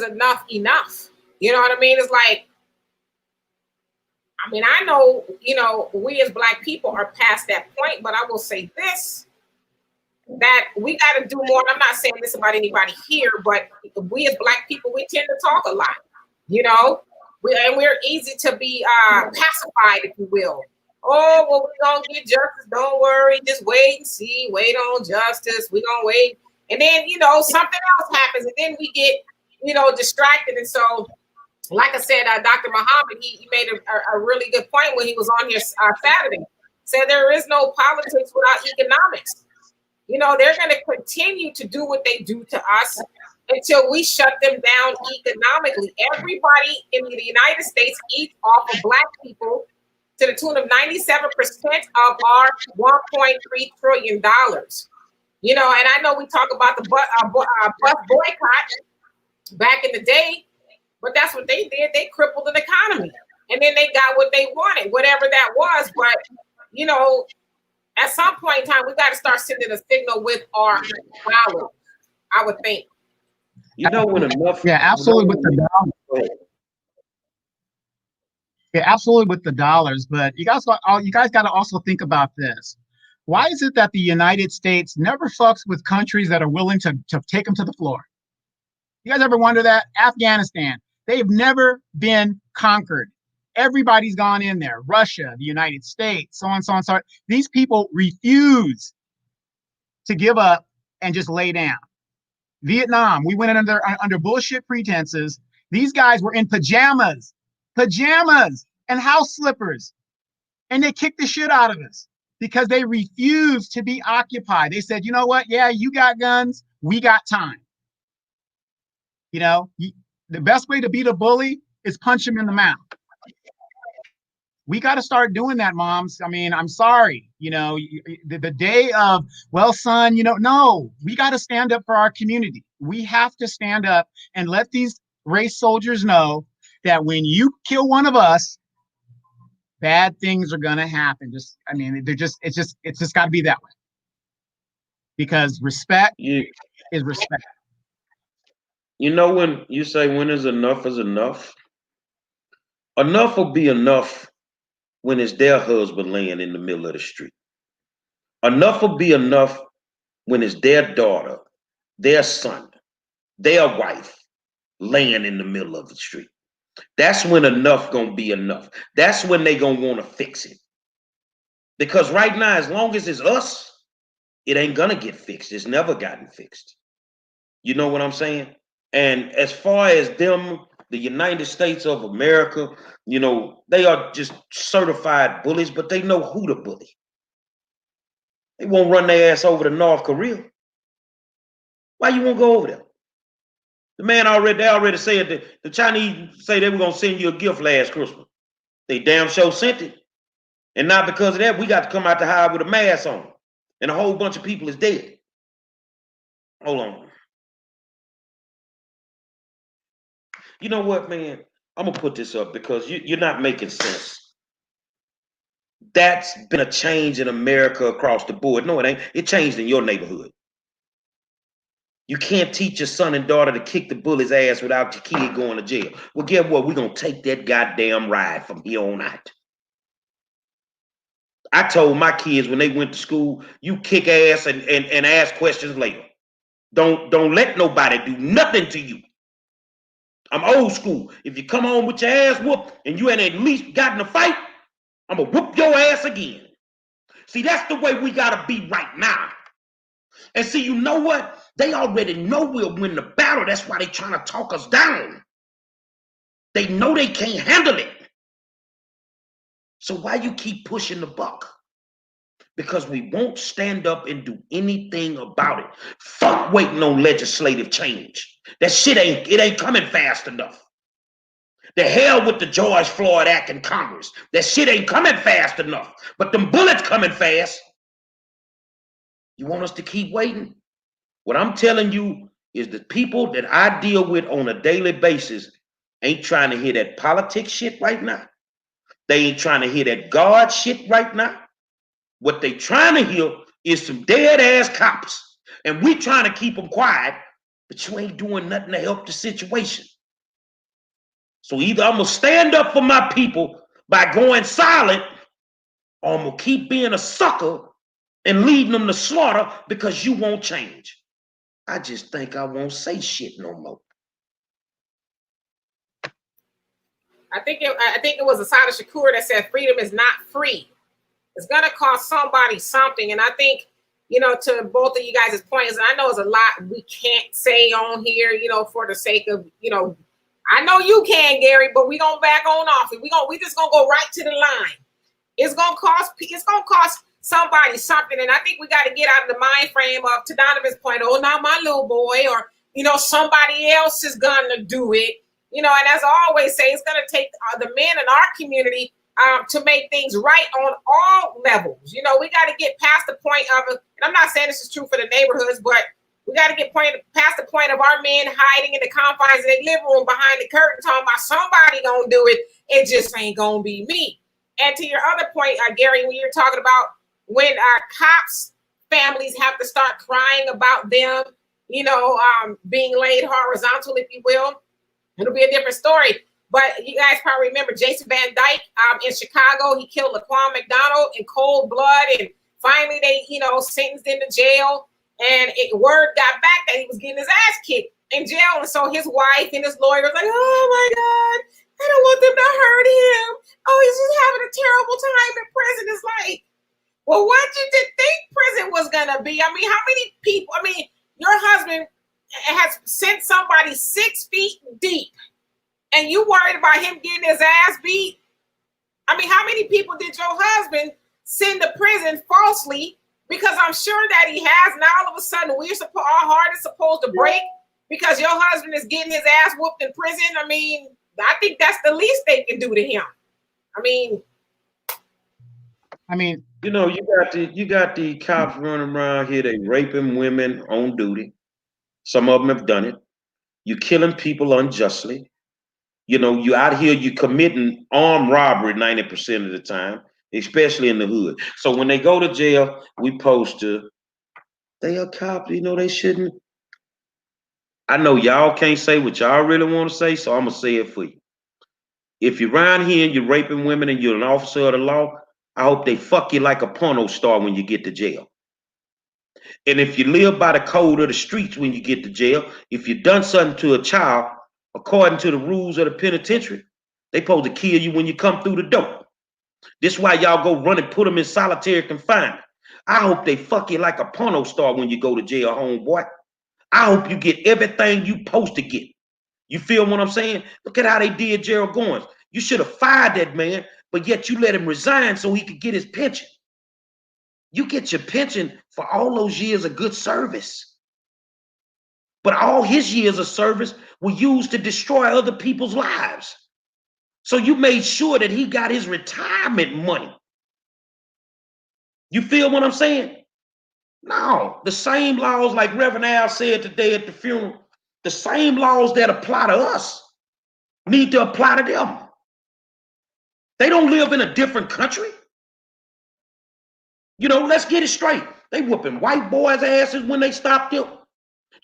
enough enough? You know what I mean? It's like, I mean, I know, we as Black people are past that point, but I will say this, that we got to do more. And I'm not saying this about anybody here, but we as Black people, we tend to talk a lot, you know, and we're easy to be pacified, if you will. Oh, well, we're going to get justice. Don't worry. Just wait and see. Wait on justice. We're going to wait. And then, something else happens. And then we get, distracted. And so, like I said, Dr. Muhammad, he made a really good point when he was on here Saturday. Said there is no politics without economics. They're going to continue to do what they do to us until we shut them down economically. Everybody in the United States eats off of Black people to the tune of 97% of our $1.3 trillion. And I know we talk about the bus boycott back in the day, but that's what they did. They crippled an economy. And then they got what they wanted, whatever that was. But, at some point in time, we got to start sending a signal with our dollars, I would think. When enough. Yeah, absolutely with the dollars. Yeah, absolutely with the dollars. But you guys got to also think about this. Why is it that the United States never fucks with countries that are willing to take them to the floor? You guys ever wonder that? Afghanistan, they've never been conquered. Everybody's gone in there. Russia, the United States, so on, so on, so on. These people refuse to give up and just lay down. Vietnam, we went in under bullshit pretenses. These guys were in pajamas and house slippers. And they kicked the shit out of us because they refused to be occupied. They said, you know what? Yeah, you got guns. We got time. The best way to beat a bully is punch him in the mouth. We got to start doing that, moms. I mean, I'm sorry. The day of, well, son, no, we got to stand up for our community. We have to stand up and let these race soldiers know that when you kill one of us, bad things are going to happen. It's just got to be that way. Because respect is respect. When you say when is enough, enough will be enough when it's their husband laying in the middle of the street. Enough will be enough when it's their daughter, their son, their wife laying in the middle of the street. That's when enough gonna be enough. That's when they gonna want to fix it. Because right now, as long as it's us, it ain't gonna get fixed. It's never gotten fixed. You know what I'm saying? And as far as them, the United States of America, they are just certified bullies, but they know who to bully. They won't run their ass over to North Korea. Why you won't go over there? They already said that the Chinese say they were gonna send you a gift last Christmas. They damn sure sent it. And now because of that, we got to come out the hive with a mask on. And a whole bunch of people is dead. Hold on. You know what, man? I'm going to put this up because you're not making sense. That's been a change in America across the board. No, it ain't. It changed in your neighborhood. You can't teach your son and daughter to kick the bully's ass without your kid going to jail. Well, guess what? We're going to take that goddamn ride from here on out. I told my kids when they went to school, you kick ass and ask questions later. Don't let nobody do nothing to you. I'm old school. If you come home with your ass whooped and you ain't at least gotten a fight, I'm going to whoop your ass again. See, that's the way we got to be right now. And see, you know what? They already know we'll win the battle. That's why they trying to talk us down. They know they can't handle it. So why you keep pushing the buck? Because we won't stand up and do anything about it. Fuck waiting on legislative change. That shit ain't coming fast enough. The hell with the George Floyd Act in Congress. That shit ain't coming fast enough. But them bullets coming fast. You want us to keep waiting? What I'm telling you is the people that I deal with on a daily basis ain't trying to hear that politics shit right now. They ain't trying to hear that God shit right now. What they trying to hear is some dead ass cops And we trying to keep them quiet, but you ain't doing nothing to help the situation. So either I'm going to stand up for my people by going silent, or I'm going to keep being a sucker and leading them to slaughter because you won't change. I just think I won't say shit no more. I think it was Asada Shakur that said freedom is not free. It's gonna cost somebody something. And I think, to both of you guys' points, and I know there's a lot we can't say on here, for the sake of, I know you can, Gary, but we gonna back on off it. We just gonna go right to the line. It's gonna cost somebody something. And I think we got to get out of the mind frame of, to Donovan's point, oh, not my little boy, or somebody else is gonna do it. And as I always say, it's going to take the men in our community to make things right on all levels. We got to get past the point of, and I'm not saying this is true for the neighborhoods, but we got to get past the point of our men hiding in the confines of their living room behind the curtain talking about somebody going to do it. It just ain't going to be me. And to your other point, Gary, when you're talking about when our cops' families have to start crying about them, being laid horizontal, if you will, it'll be a different story. But you guys probably remember Jason Van Dyke in Chicago. He killed Laquan McDonald in cold blood. And finally they, sentenced him to jail. And word got back that he was getting his ass kicked in jail. And so his wife and his lawyer was like, oh my God, I don't want them to hurt him. Oh, he's just having a terrible time in prison. It's like, well, what did you think prison was going to be? I mean, how many people, your husband has sent somebody 6 feet deep, and you worried about him getting his ass beat? How many people did your husband send to prison falsely? Because I'm sure that he has. Now all of a sudden our heart is supposed to break because your husband is getting his ass whooped in prison. I think that's the least they can do to him. You got the cops running around here. They raping women on duty. Some of them have done it. You're killing people unjustly. You out here, you committing armed robbery 90% of the time, especially in the hood. So when they go to jail, we post they are cops, they shouldn't. I know y'all can't say what y'all really want to say, so I'm going to say it for you. If you're around here and you're raping women and you're an officer of the law, I hope they fuck you like a porno star when you get to jail. And if you live by the code of the streets when you get to jail, if you've done something to a child, according to the rules of the penitentiary, they supposed to kill you when you come through the door. This is why y'all go run and put them in solitary confinement. I hope they fuck you like a porno star when you go to jail, homeboy. I hope you get everything you supposed to get. You feel what I'm saying? Look at how they did Gerald Goins. You should have fired that man, but yet you let him resign so he could get his pension. You get your pension for all those years of good service. But all his years of service were used to destroy other people's lives. So you made sure that he got his retirement money. You feel what I'm saying? No, the same laws, like Reverend Al said today at the funeral, the same laws that apply to us need to apply to them. They don't live in a different country. Let's get it straight. They whooping white boys' asses when they stop them.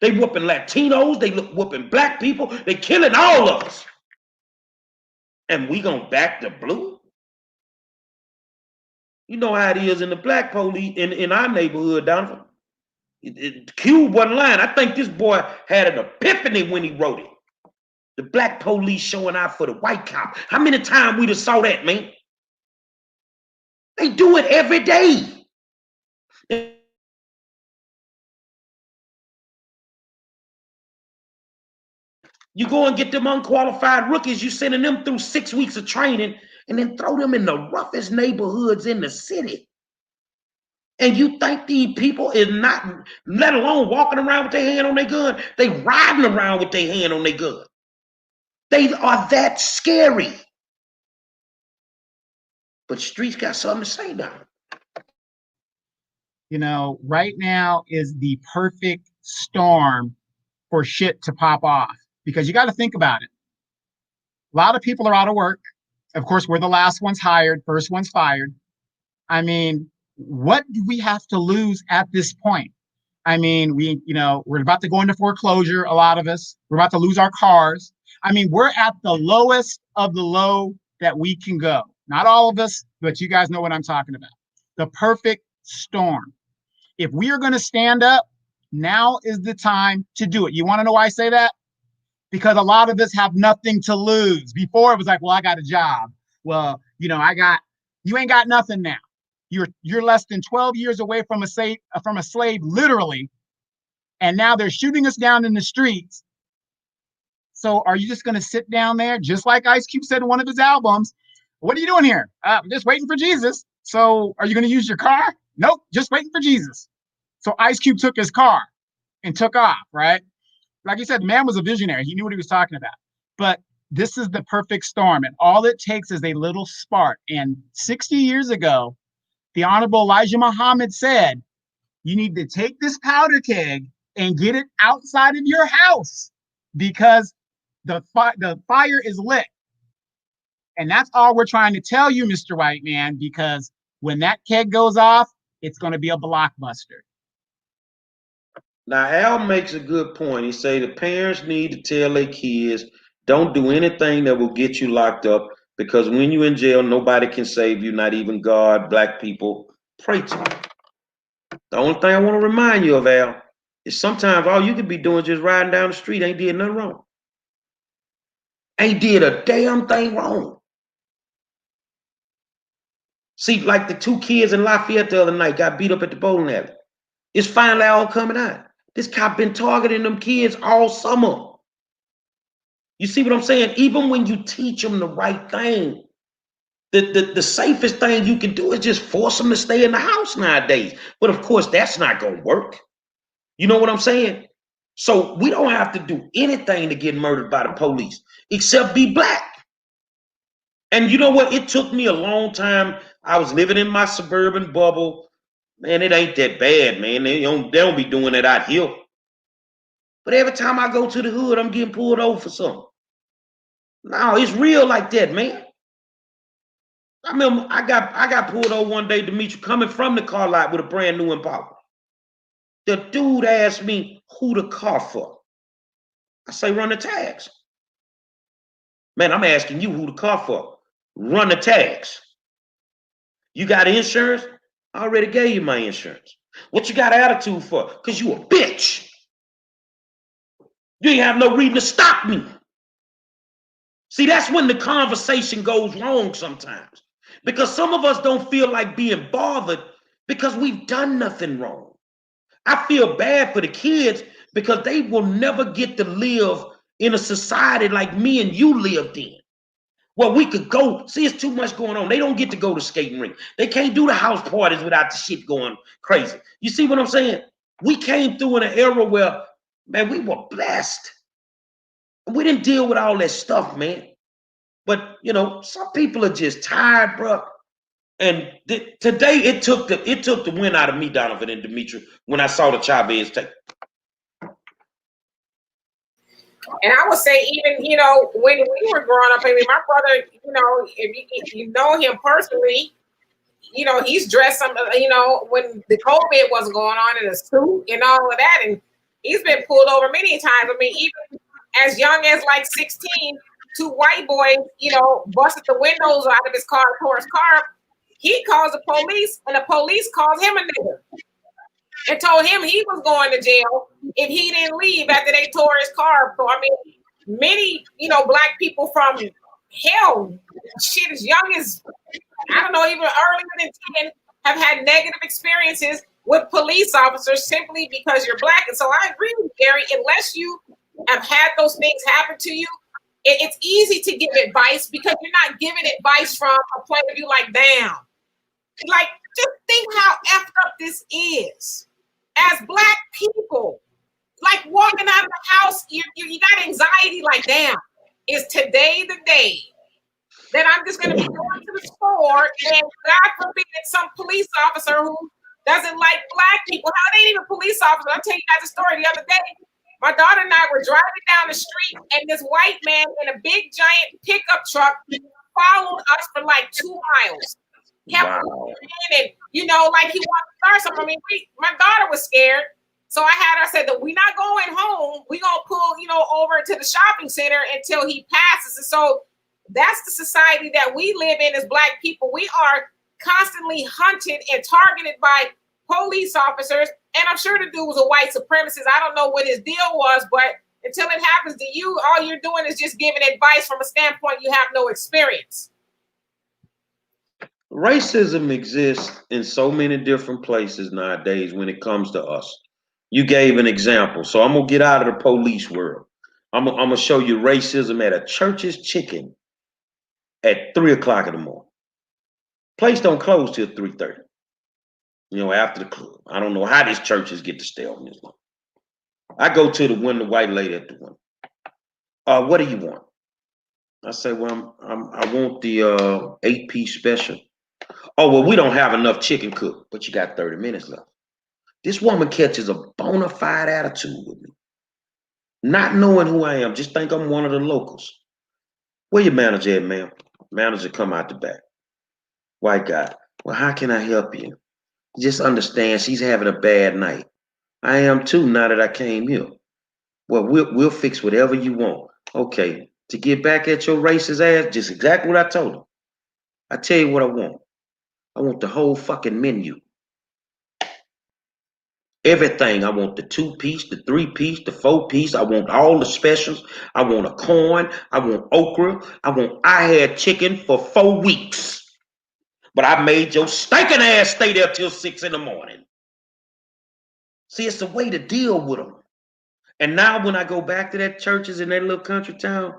They whooping Latinos. They whooping black people. They killing all of us. And we gonna back the blue? You know how it is in the black police in our neighborhood, Donovan. Cube wasn't lying. I think this boy had an epiphany when he wrote it. The black police showing out for the white cop. How many times we just saw that, man? They do it every day. You go and get them unqualified rookies, you sending them through 6 weeks of training and then throw them in the roughest neighborhoods in the city. And you think these people is not, let alone walking around with their hand on their gun, they riding around with their hand on their gun. They are that scary. But streets got something to say now. Right now is the perfect storm for shit to pop off, because you got to think about it. A lot of people are out of work. Of course, we're the last ones hired, first ones fired. What do we have to lose at this point? I mean, we're about to go into foreclosure. A lot of us, we're about to lose our cars. I mean, we're at the lowest of the low that we can go. Not all of us, but you guys know what I'm talking about. The perfect storm. If we are going to stand up, now is the time to do it. You want to know why I say that? Because a lot of us have nothing to lose. Before it was like, well, I got a job. Well, you ain't got nothing now. You're less than 12 years away from a slave, literally, and now they're shooting us down in the streets. So are you just going to sit down there, just like Ice Cube said in one of his albums? What are you doing here? I'm just waiting for Jesus. So are you going to use your car? Nope, just waiting for Jesus. So Ice Cube took his car and took off, right? Like you said, the man was a visionary. He knew what he was talking about. But this is the perfect storm. And all it takes is a little spark. And 60 years ago, the Honorable Elijah Muhammad said, you need to take this powder keg and get it outside of your house because the fire is lit. And that's all we're trying to tell you, Mr. White Man, because when that keg goes off, it's going to be a blockbuster. Now, Al makes a good point. He say the parents need to tell their kids, don't do anything that will get you locked up because when you're in jail, nobody can save you, not even God, black people. Pray to me. The only thing I want to remind you of, Al, is sometimes all you could be doing is just riding down the street, ain't did nothing wrong. Ain't did a damn thing wrong. See, like the two kids in Lafayette the other night got beat up at the bowling alley. It's finally all coming out. This cop been targeting them kids all summer. You see what I'm saying? Even when you teach them the right thing, the safest thing you can do is just force them to stay in the house nowadays. But of course, that's not going to work. You know what I'm saying? So we don't have to do anything to get murdered by the police except be black. And you know what? It took me a long time. I was living in my suburban bubble. Man, it ain't that bad, man. They don't be doing it out here. But every time I go to the hood, I'm getting pulled over for something. No, it's real like that, man. I remember I got pulled over one day, Demetri, coming from the car lot with a brand new Impala. The dude asked me who the car for. I say, run the tags. Man, I'm asking you who the car for. Run the tags. You got insurance? I already gave you my insurance. What you got attitude for? Because you a bitch. You ain't have no reason to stop me. See, that's when the conversation goes wrong sometimes. Because some of us don't feel like being bothered because we've done nothing wrong. I feel bad for the kids because they will never get to live in a society like me and you lived in. Well, we could go. See, it's too much going on. They don't get to go to skating rink. They can't do the house parties without the shit going crazy. You see what I'm saying? We came through in an era where, man, we were blessed. We didn't deal with all that stuff, man. But, some people are just tired, bro. And today it took the win out of me, Donovan and Demetri, when I saw the Chavez tape. And I would say, even, when we were growing up, I mean, my brother, if you know him personally, he's dressed some, when the COVID wasn't going on in a suit and all of that. And he's been pulled over many times. I mean, even as young as like 16, two white boys, busted the windows out of his car, tore his car up. He calls the police, and the police calls him a nigger and told him he was going to jail if he didn't leave after they tore his car up. So, I mean, many, black people from hell, shit, as young as, I don't know, even earlier than 10, have had negative experiences with police officers simply because you're black. And so I agree with Gary, unless you have had those things happen to you, it's easy to give advice because you're not giving advice from a point of view like, damn. Like, just think how effed up this is. As black people, like walking out of the house, you got anxiety like, damn, is today the day that I'm just going to be going to the store and God forbid some police officer who doesn't like black people. How they even police officer? I'll tell you guys a story the other day. My daughter and I were driving down the street and this white man in a big giant pickup truck followed us for like 2 miles. Kept in and, like he wanted to start something. I mean, my daughter was scared. So I had her said that we're not going home. We're gonna pull, over to the shopping center until he passes. And so that's the society that we live in as Black people. We are constantly hunted and targeted by police officers. And I'm sure the dude was a white supremacist. I don't know what his deal was, but until it happens to you, all you're doing is just giving advice from a standpoint you have no experience. Racism exists in so many different places nowadays when it comes to us. You gave an example, so I'm gonna get out of the police world. I'm gonna show you racism at a church's chicken at 3 o'clock in the morning. Place don't close till 3:30. After the club. I don't know how these churches get to stay open this long. I go to the window, white lady at the window. What do you want? I say, well, I want the 8-piece special. Oh, well, we don't have enough chicken cooked, but you got 30 minutes left. This woman catches a bona fide attitude with me. Not knowing who I am, just think I'm one of the locals. Where your manager at, ma'am? Manager come out the back. White guy. Well, how can I help you? Just understand she's having a bad night. I am too, now that I came here. Well, we'll fix whatever you want. Okay, to get back at your racist ass, just exactly what I told him. I tell you what I want. I want the whole fucking menu. Everything. I want the 2-piece, the 3-piece, the 4-piece. I want all the specials. I want a corn. I want okra. I had chicken for 4 weeks. But I made your stinking ass stay there till 6 in the morning. See, it's a way to deal with them. And now when I go back to that churches in that little country town,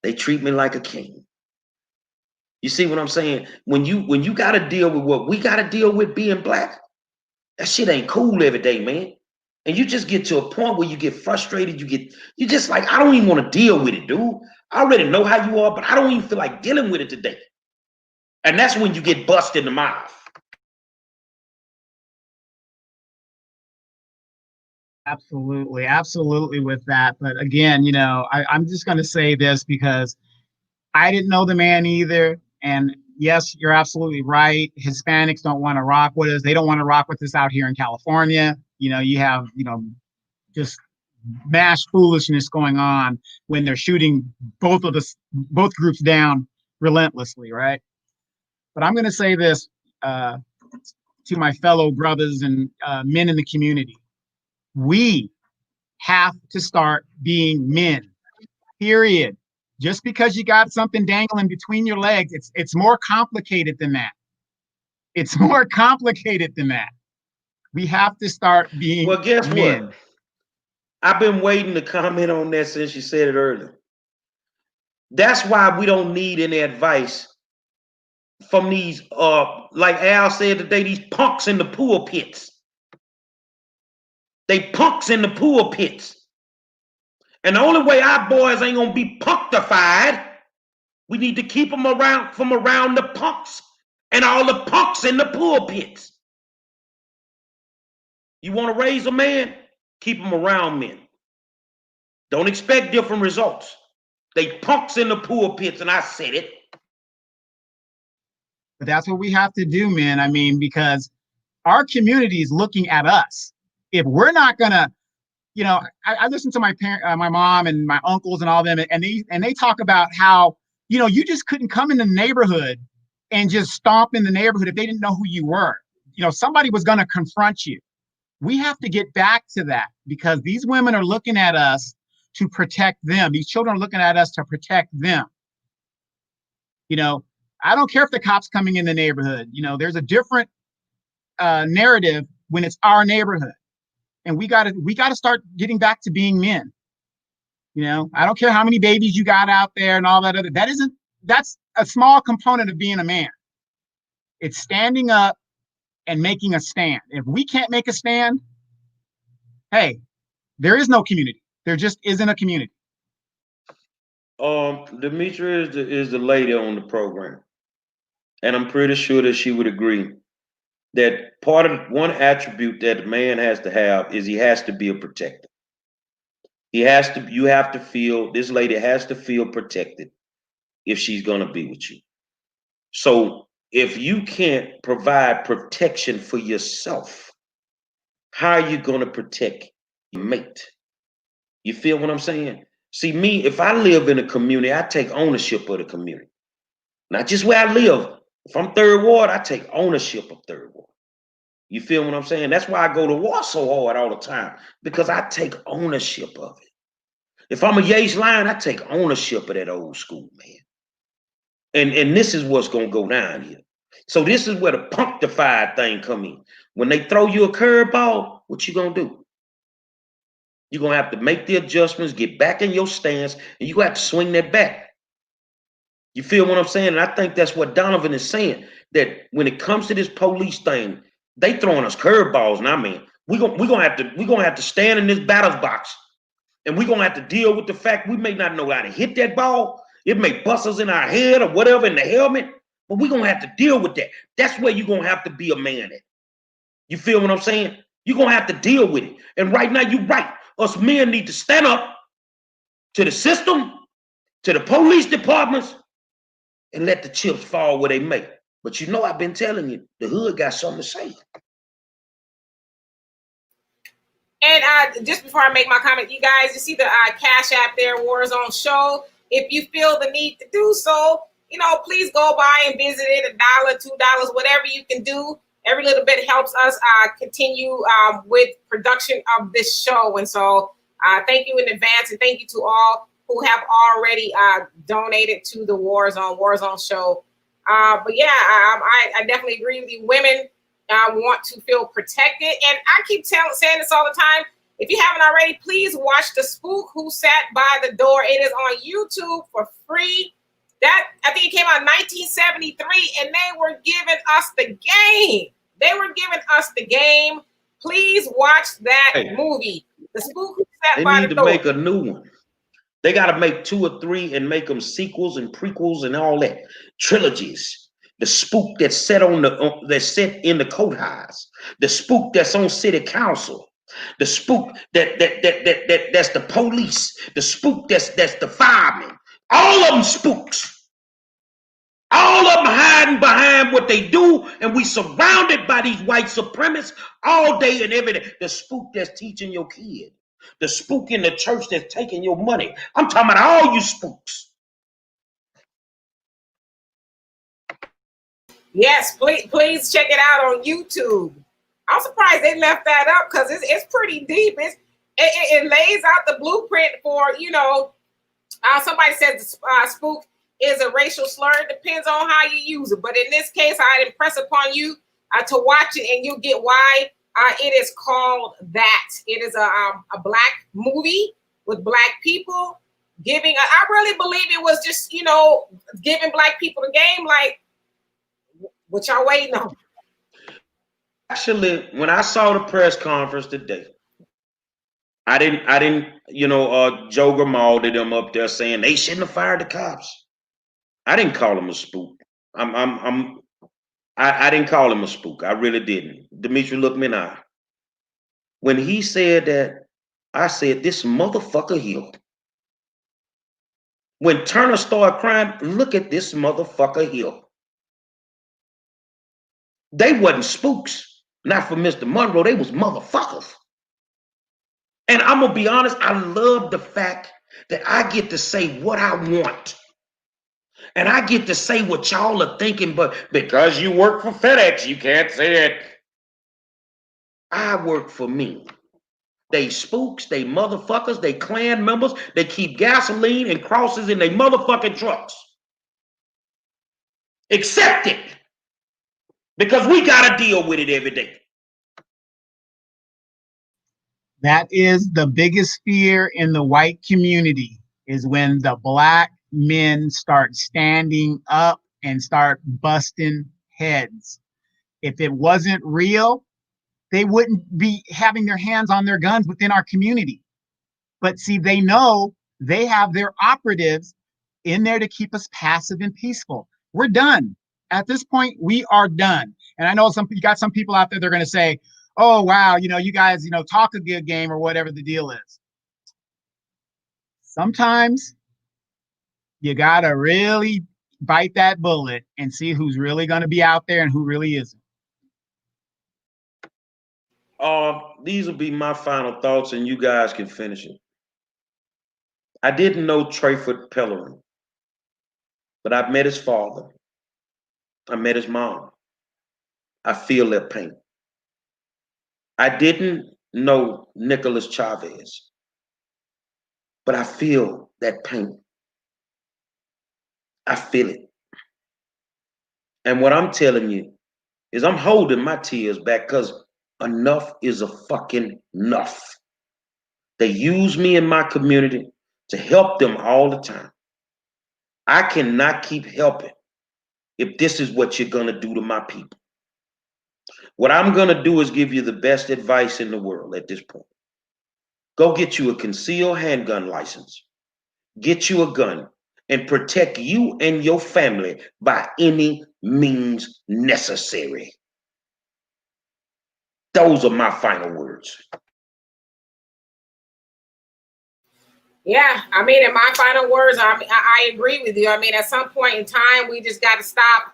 they treat me like a king. You see what I'm saying? When you got to deal with what we got to deal with being Black, that shit ain't cool every day, man. And you just get to a point where you get frustrated. You just like, I don't even want to deal with it, dude. I already know how you are, but I don't even feel like dealing with it today. And that's when you get busted in the mouth. Absolutely with that. But again, I'm just going to say this because I didn't know the man either. And yes, you're absolutely right. Hispanics don't want to rock with us. They don't want to rock with us out here in California. You have, just mass foolishness going on when they're shooting both groups down relentlessly, right? But I'm going to say this to my fellow brothers and men in the community. We have to start being men, period. Just because you got something dangling between your legs, it's more complicated than that. It's more complicated than that. We have to start being Well, guess men. what? I've been waiting to comment on that since you said it earlier. That's why we don't need any advice from these, like Al said today, these punks in the pulpits. They punks in the pulpits. And the only way our boys ain't gonna be punctified, we need to keep them from around the punks and all the punks in the pulpits. You want to raise a man? Keep them around men. Don't expect different results. They punks in the pulpits, and I said it. But that's what we have to do, man. I mean, because our community is looking at us. If we're not gonna, I listen to my my mom and my uncles and all them, and they talk about how you just couldn't come in the neighborhood and just stomp in the neighborhood if they didn't know who you were. Somebody was gonna confront you. We have to get back to that because these women are looking at us to protect them. These children are looking at us to protect them. I don't care if the cops coming in the neighborhood. There's a different narrative when it's our neighborhood, and we gotta start getting back to being men. I don't care how many babies you got out there and all that other. That's a small component of being a man. It's standing up and making a stand. If we can't make a stand, hey, there is no community. There just isn't a community. Demetria is the lady on the program, and I'm pretty sure that she would agree that part of one attribute that a man has to have is he has to be a protector. You have to feel, this lady has to feel protected if she's going to be with you. So if you can't provide protection for yourself, How are you going to protect your mate? You feel what I'm saying? See, me, if I live in a community, I take ownership of the community. Not just where I live. If I'm third ward, I take ownership of third ward. You feel what I'm saying? That's why I go to war so hard all the time, because I take ownership of it. If I'm a Yates Lion, I take ownership of that old school, man. And this is what's gonna go down here. So this is where the punctified thing come in. When they throw you a curveball, what you gonna do? You're gonna have to make the adjustments, get back in your stance, and you have to swing that back. You feel what I'm saying? And I think that's what Donovan is saying. That when it comes to this police thing, they throwing us curveballs now, man. We're gonna have to stand in this batter's box, and we're gonna have to deal with the fact we may not know how to hit that ball. It may bust us in our head or whatever in the helmet, but we're gonna have to deal with that. That's where you're gonna have to be a man at. You feel what I'm saying? You're gonna have to deal with it. And right now, you're right. Us men need to stand up to the system, to the police departments, and let the chips fall where they may. But you know, I've been telling you, the hood got something to say. And just before I make my comment, you guys, you see the Cash App there, Warzone Show. If you feel the need to do so, please go by and visit it. $1, $2, whatever you can do. Every little bit helps us continue with production of this show. And so thank you in advance, and thank you to all who have already donated to the Warzone Show. But yeah, I definitely agree with you. Women want to feel protected. And I keep saying this all the time. If you haven't already, please watch The Spook Who Sat by the Door. It is on YouTube for free. That, I think it came out in 1973, and they were giving us the game. They were giving us the game. Please watch that movie. The Spook Who Sat by the Door. They need to make a new one. They got to make 2 or 3 and make them sequels and prequels and all that. Trilogies. The spook that's set that's set in the courthouse. The spook that's on city council. The spook that's the police. The spook that's the firemen. All of them spooks. All of them hiding behind what they do, and we surrounded by these white supremacists all day and every day. The spook that's teaching your kid. The spook in the church that's taking your money. I'm talking about all you spooks. Yes, please check it out on YouTube. I'm surprised they left that up because it's pretty deep. It lays out the blueprint for, somebody says spook is a racial slur. It depends on how you use it. But in this case, I'd impress upon you to watch it, and you'll get why it is called that. It is a black movie with black people giving. I really believe it was just, giving black people the game. Like, what y'all waiting on? Actually, when I saw the press conference today, I didn't, Joe Grimaldi them up there saying they shouldn't have fired the cops. I didn't call him a spook. I didn't call him a spook. I really didn't. Dimitri looked me in the eye. When he said that, I said, this motherfucker here. When Turner started crying, look at this motherfucker here. They wasn't spooks. Not for Mr. Monroe. They was motherfuckers. And I'm going to be honest, I love the fact that I get to say what I want. And I get to say what y'all are thinking, but because you work for FedEx, you can't say it. I work for me. They spooks, they motherfuckers, they Klan members, they keep gasoline and crosses in their motherfucking trucks. Accept it. Because we got to deal with it every day. That is the biggest fear in the white community, is when the black men start standing up and start busting heads. If it wasn't real, they wouldn't be having their hands on their guns within our community. But see, they know they have their operatives in there to keep us passive and peaceful. We're done. At this point, we are done. And I know you got some people out there, they're going to say, oh, wow, you guys, talk a good game or whatever the deal is. Sometimes you got to really bite that bullet and see who's really going to be out there and who really isn't. These will be my final thoughts, and you guys can finish it. I didn't know Trayford Pellerin, but I met his father. I met his mom. I feel their pain. I didn't know Nicholas Chavez, but I feel that pain. I feel it. And what I'm telling you is I'm holding my tears back because enough is a fucking enough. They use me in my community to help them all the time. I cannot keep helping if this is what you're going to do to my people. What I'm going to do is give you the best advice in the world at this point. Go get you a concealed handgun license. Get you a gun and protect you and your family by any means necessary. Those are my final words. Yeah, I mean, in my final words, I agree with you. I mean, at some point in time, we just got to stop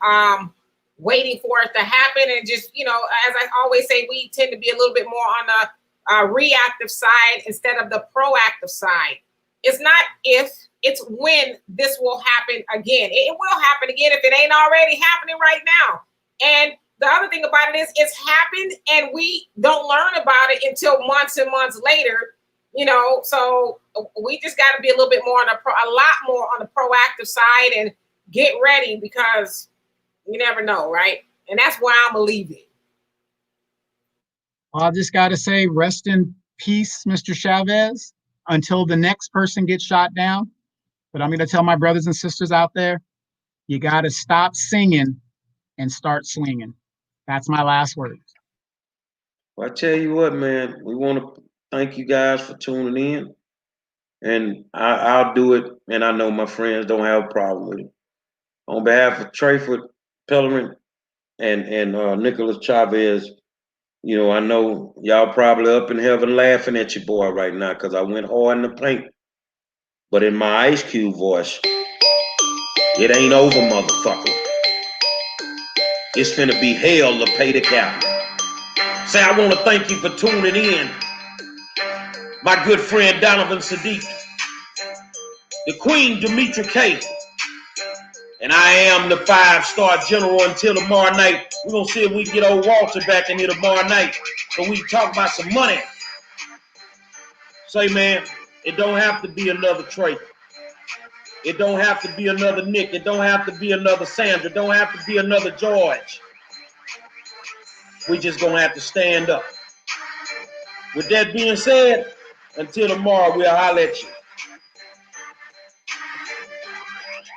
waiting for it to happen, and just, you know, as I always say, we tend to be a little bit more on the reactive side instead of the proactive side. It's not if, it's when this will happen again. It will happen again if it ain't already happening right now. And the other thing about it is it's happened and we don't learn about it until months and months later. You know, so we just got to be a little bit more on a lot more on the proactive side and get ready, because you never know, right? And that's where I'm gonna leave it. I just got to say, rest in peace, Mr. Chavez, until the next person gets shot down. But I'm going to tell my brothers and sisters out there, you got to stop singing and start swinging. That's my last words. Well, I tell you what, man, we want to thank you guys for tuning in. And I'll do it, and I know my friends don't have a problem with it. On behalf of Trayford Pellerin and Nicholas Chavez, you know, I know y'all probably up in heaven laughing at your boy right now because I went hard in the paint. But in my Ice Cube voice, it ain't over, motherfucker. It's finna be hell to pay the capital. Say, I want to thank you for tuning in. My good friend Donovan Sadiq, the Queen Demetra K, and I am the 5-star general. Until tomorrow night, we're going to see if we can get old Walter back in here tomorrow night so we can talk about some money. Say, man, it don't have to be another Trey. It don't have to be another Nick. It don't have to be another Sandra. It don't have to be another George. We just going to have to stand up. With that being said, until tomorrow, we'll holler at you.